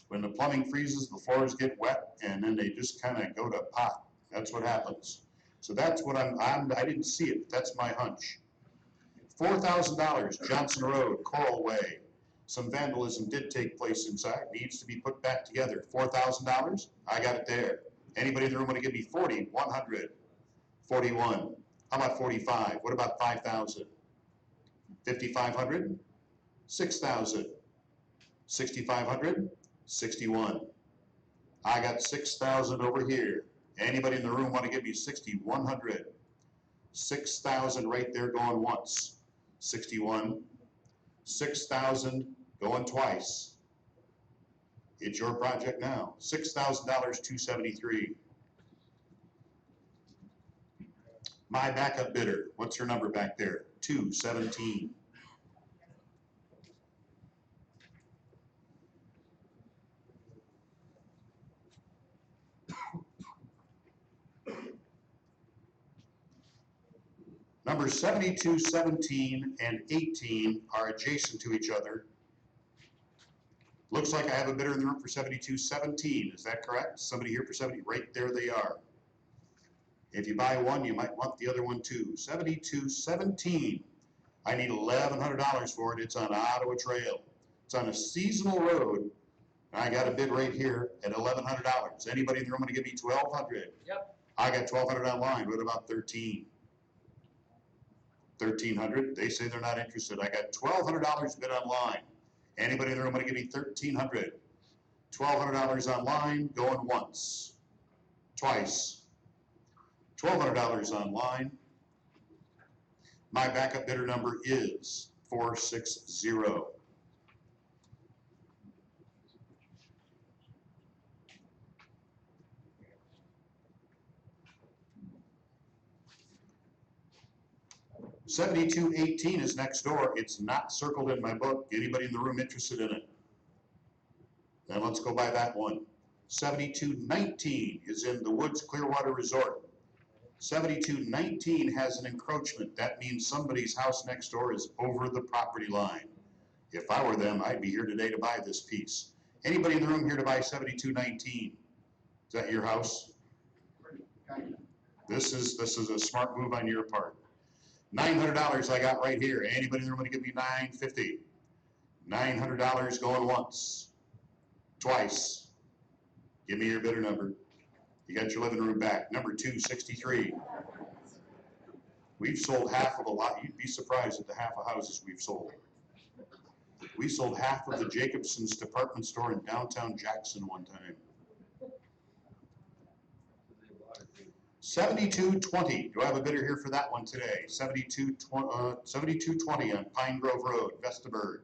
When the plumbing freezes, the floors get wet, and then they just kind of go to pot. That's what happens. So that's what I didn't see it, but that's my hunch. $4,000, Johnson Road, Coral Way. Some vandalism did take place inside, needs to be put back together. $4,000, I got it there. Anybody in the room want to give me 40, 100, 41? How about 45? What about 5,000? 5,500, 6,000, 6,500, 61. I got 6,000 over here. Anybody in the room want to give me 6,100? 6,000 right there going once. 61. 6,000 going twice. It's your project now. $6,000, 273. My backup bidder, what's your number back there? 217. Numbers 72, 17, and 18 are adjacent to each other. Looks like I have a bidder in the room for 72, 17. Is that correct? Somebody here for 70? Right there they are. If you buy one, you might want the other one too. 72, 17. I need $1,100 for it. It's on Ottawa Trail. It's on a seasonal road. I got a bid right here at $1,100. Anybody in the room want to give me 1,200? Yep. I got 1,200 online. What about 13? 1,300. They say they're not interested. I got $1,200 bid online. Anybody in the room want to give me 1,300? $1,200 online, going once, twice. $1,200 online. My backup bidder number is 460. $72.18 is next door. It's not circled in my book. Anybody in the room interested in it? Then let's go by that one. $72.19 is in the Woods Clearwater Resort. $72.19 has an encroachment. That means somebody's house next door is over the property line. If I were them, I'd be here today to buy this piece. Anybody in the room here to buy $72.19? Is that your house? This is a smart move on your part. $900 I got right here. Anybody in the room want to give me $950? $900 going once, twice. Give me your bidder number. You got your living room back. Number 263. We've sold half of a lot. You'd be surprised at the half of houses we've sold. We sold half of the Jacobson's department store in downtown Jackson one time. 7220. Do I have a bidder here for that one today? 7220 on Pine Grove Road, Vestaburg.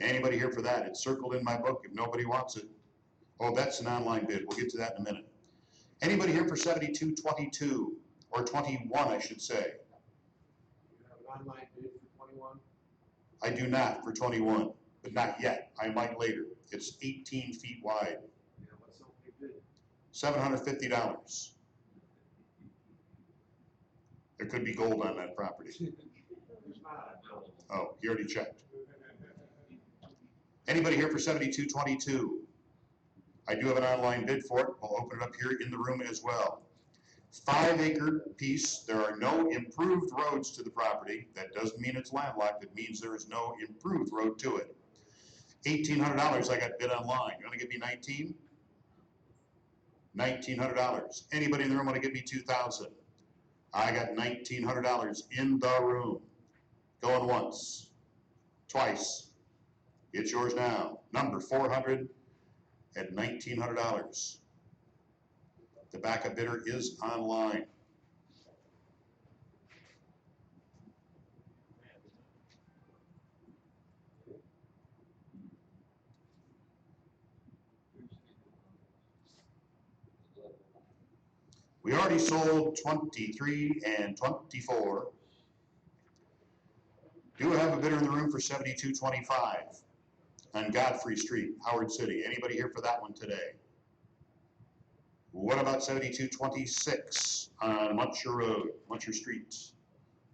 Anybody here for that? It's circled in my book if nobody wants it. Oh, that's an online bid. We'll get to that in a minute. Anybody here for 7222 or 21, I should say? You have an online bid for 21? I do not for 21, but not yet. I might later. It's 18 feet wide. Yeah, what's the opening bid? $750. There could be gold on that property. There's not. Oh, you already checked. Anybody here for 7222? I do have an online bid for it. I'll open it up here in the room as well. 5-acre piece. There are no improved roads to the property. That doesn't mean it's landlocked. It means there is no improved road to it. $1,800 I got bid online. You want to give me 19? $1,900. Anybody in the room want to give me 2,000? I got $1,900 in the room. Going once, twice. It's yours now. Number 400 at $1,900. The backup bidder is online. We already sold 23 and 24. Do have a bidder in the room for 7225 on Godfrey Street, Howard City. Anybody here for that one today? What about 7226 on Muncher Road, Muncher Street?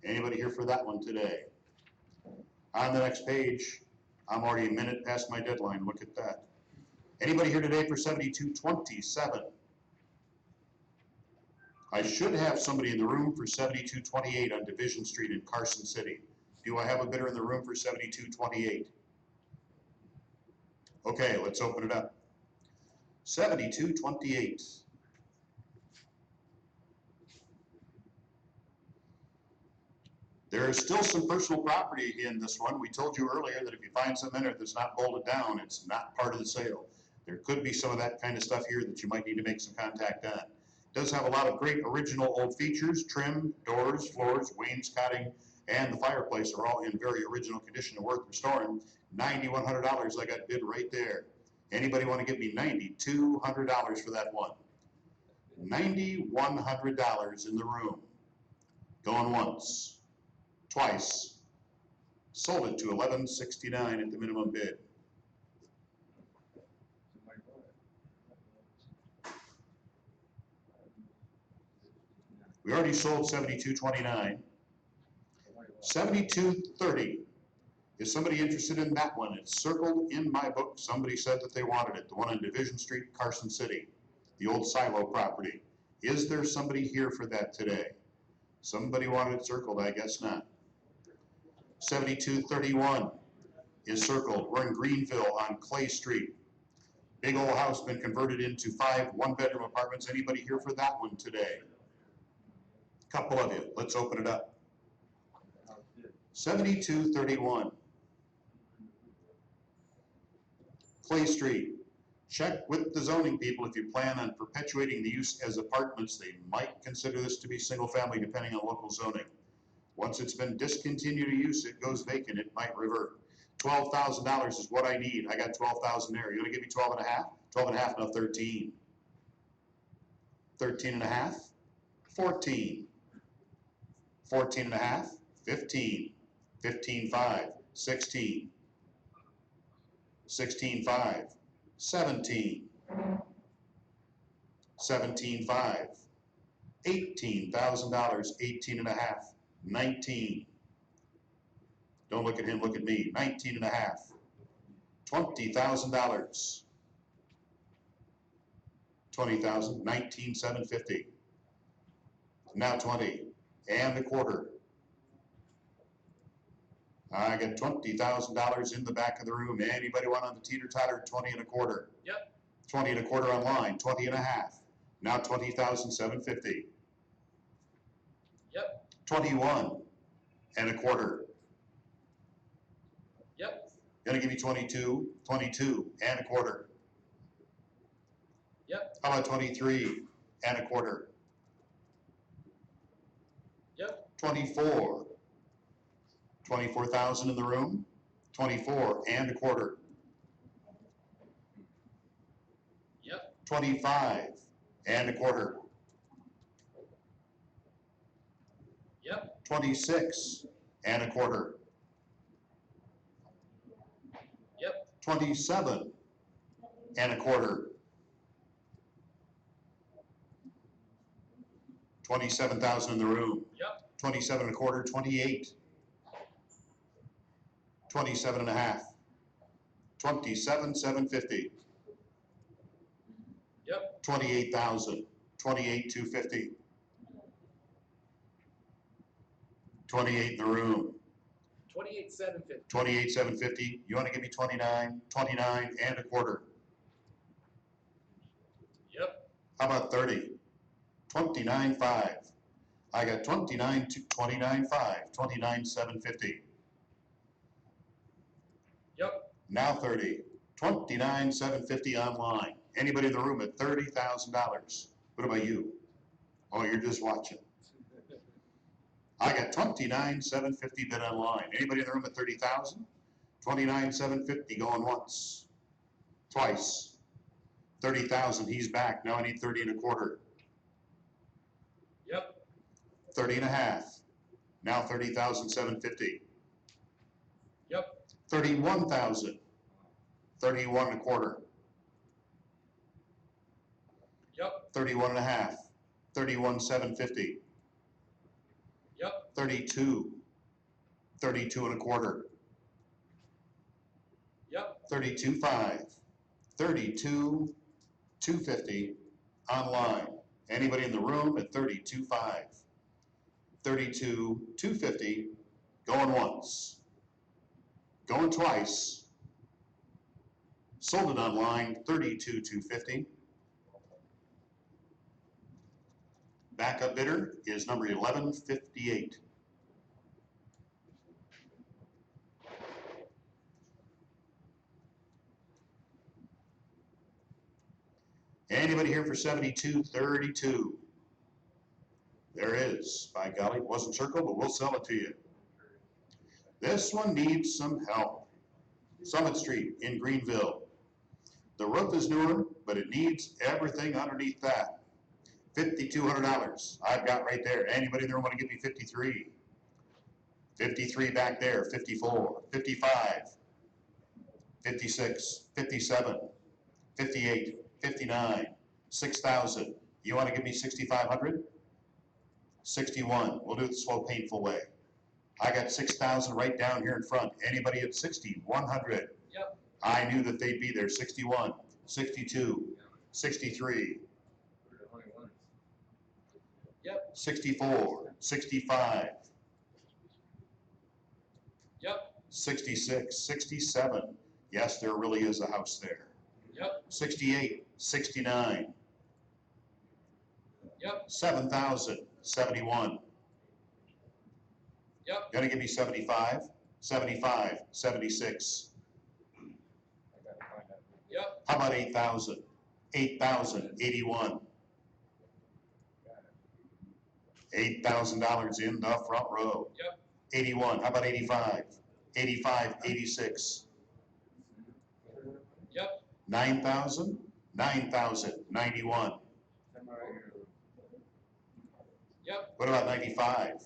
Anybody here for that one today? On the next page, I'm already a minute past my deadline. Look at that. Anybody here today for 7227? I should have somebody in the room for 7228 on Division Street in Carson City. Do I have a bidder in the room for 7228? Okay, let's open it up. 7228. There is still some personal property in this one. We told you earlier that if you find something in it that's not bolted down, it's not part of the sale. There could be some of that kind of stuff here that you might need to make some contact on. It does have a lot of great original old features. Trim, doors, floors, wainscoting, and the fireplace are all in very original condition and worth restoring. $9,100 I got bid right there. Anybody want to give me $9,200 for that one? $9,100 in the room. Going once, twice. Sold it to $1,169 at the minimum bid. We already sold 7229. 7230. Is somebody interested in that one? It's circled in my book. Somebody said that they wanted it. The one on Division Street, Carson City, the old silo property. Is there somebody here for that today? Somebody wanted it circled, I guess not. 7231 is circled. We're in Greenville on Clay Street. Big old house been converted into 5 one-bedroom apartments. Anybody here for that one today? Couple of you. Let's open it up. 7231. Clay Street. Check with the zoning people. If you plan on perpetuating the use as apartments, they might consider this to be single family depending on local zoning. Once it's been discontinued use, it goes vacant, it might revert. $12,000 is what I need. I got 12,000 there. You want to give me 12 and a half? 12 and a half, no, 13. 13 and a half, 14. 14 and a half, 15. 15.5, 16. 16.5, 17. 17.5, $18,000, 18 and a half, 19. Don't look at him, look at me. 19 and a half, $20,000. 20,000, 19,750. Now 20 and a quarter. I got $20,000 in the back of the room. Anybody want on the teeter-totter? 20 and a quarter. Yep. 20 and a quarter online. 20 and a half. Now 20,750. Yep. 21 and a quarter. Yep. Gonna give you 22. 22 and a quarter. Yep. How about 23 and a quarter? Yep. 24. 24,000 in the room. 24 and a quarter. 25 and a quarter, Yep. 26 and a quarter, Yep. 27 and a quarter, 27,000 in the room. Yep. 27 and a quarter, 28, 27 and a half, 27,750, Yep. 28,000, 28,250, 28 in the room, 28,750. 28,750. You want to give me 29, 29 and a quarter. Yep. How about 30? 29,5. I got 29 to 29,5, 29,750. Yep. Now 30, 29,750 online. Anybody in the room at $30,000? What about you? Oh, you're just watching. I got 29,750 bid online. Anybody in the room at 30,000? 29,750 going once, twice. 30,000, he's back. Now I need 30 and a quarter. Yep. 30 and a half. Now 30,750. Yep. 31,000. 31 and a quarter. Yep. 31 and a half. 31,750. Yep. 32. 32 and a quarter. Yep. 32,5. 32,250 online. Anybody in the room at 32,5. 32,250 going once. Going twice. Sold it online, 32,250. Backup bidder is number 1158. Anybody here for 7232? There is. By golly, it wasn't circled, but we'll sell it to you. This one needs some help. Summit Street in Greenville. The roof is newer, but it needs everything underneath that. $5,200 I've got right there. Anybody in there want to give me 53? 53 back there, 54, 55, 56, 57, 58, 59, 6,000. You want to give me 6,500? 61. We'll do it the slow, painful way. I got 6,000 right down here in front. Anybody at 60, 100? Yep. I knew that they'd be there. 61, 62, 63, Yep. 64, 65, Yep. 66, 67. Yes, there really is a house there. Yep. 68, 69, Yep. 7,000, 71. Yep. Gonna give me 75, 75, 76. Yep. How about 8,000? 8,000, 81. $8,000 in the front row. Yep. 81, how about 85? 85, 86. Yep. 9,000, 9,000, 91. Yep. What about 95?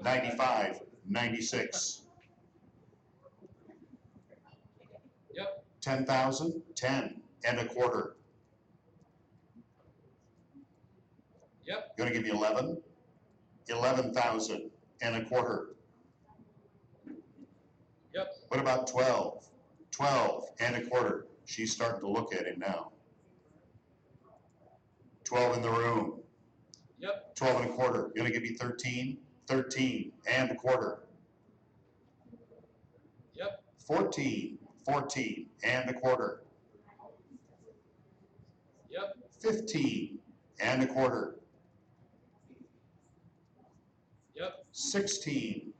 95, 96. Yep. 10,000, 10 and a quarter. Yep. Gonna give me 11? 11,000 and a quarter. Yep. What about 12? 12 and a quarter. She's starting to look at him now. 12 in the room. Yep. 12 and a quarter. Gonna give me 13? 13 and a quarter. Yep. 14, 14 and a quarter. Yep. 15 and a quarter. Yep. 16.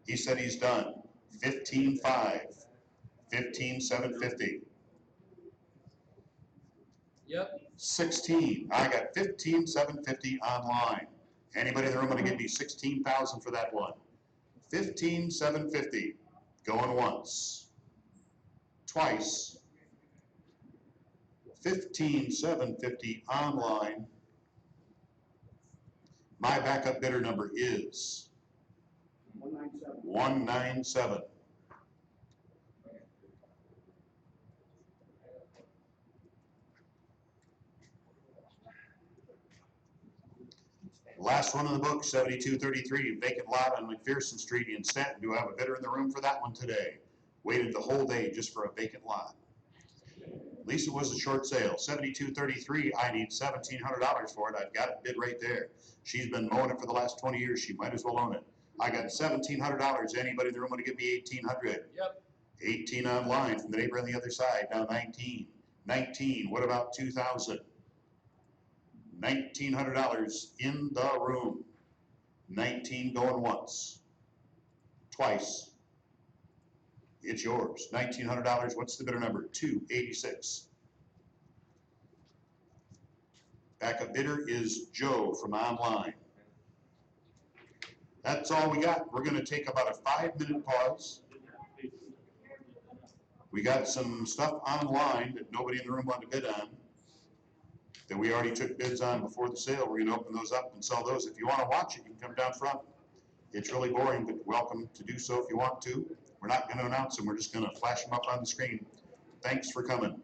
He said he's done. 15.5. 15,750. Yep. 16. I got 15,750 online. Anybody in the room want to give me 16,000 for that one? 15,750. Going once. Twice. 15,750 online. My backup bidder number is 197. Last one in the book, 7233, vacant lot on McPherson Street in Stanton. Do I have a bidder in the room for that one today? Waited the whole day just for a vacant lot. At least it was a short sale. 7233, I need $1,700 for it. I've got it bid right there. She's been mowing it for the last 20 years. She might as well own it. I got $1,700. Anybody in the room want to give me 1,800? Yep. 18 online from the neighbor on the other side, now 19. 19, what about 2,000? $1,900 in the room. 19 going once, twice. It's yours. $1,900. What's the bidder number? 286. Backup bidder is Joe from online. That's all we got. We're going to take about a 5-minute pause. We got some stuff online that nobody in the room wanted to bid on, that we already took bids on before the sale. We're going to open those up and sell those. If you want to watch it, you can come down front. It's really boring, but welcome to do so if you want to. We're not going to announce them. We're just going to flash them up on the screen. Thanks for coming.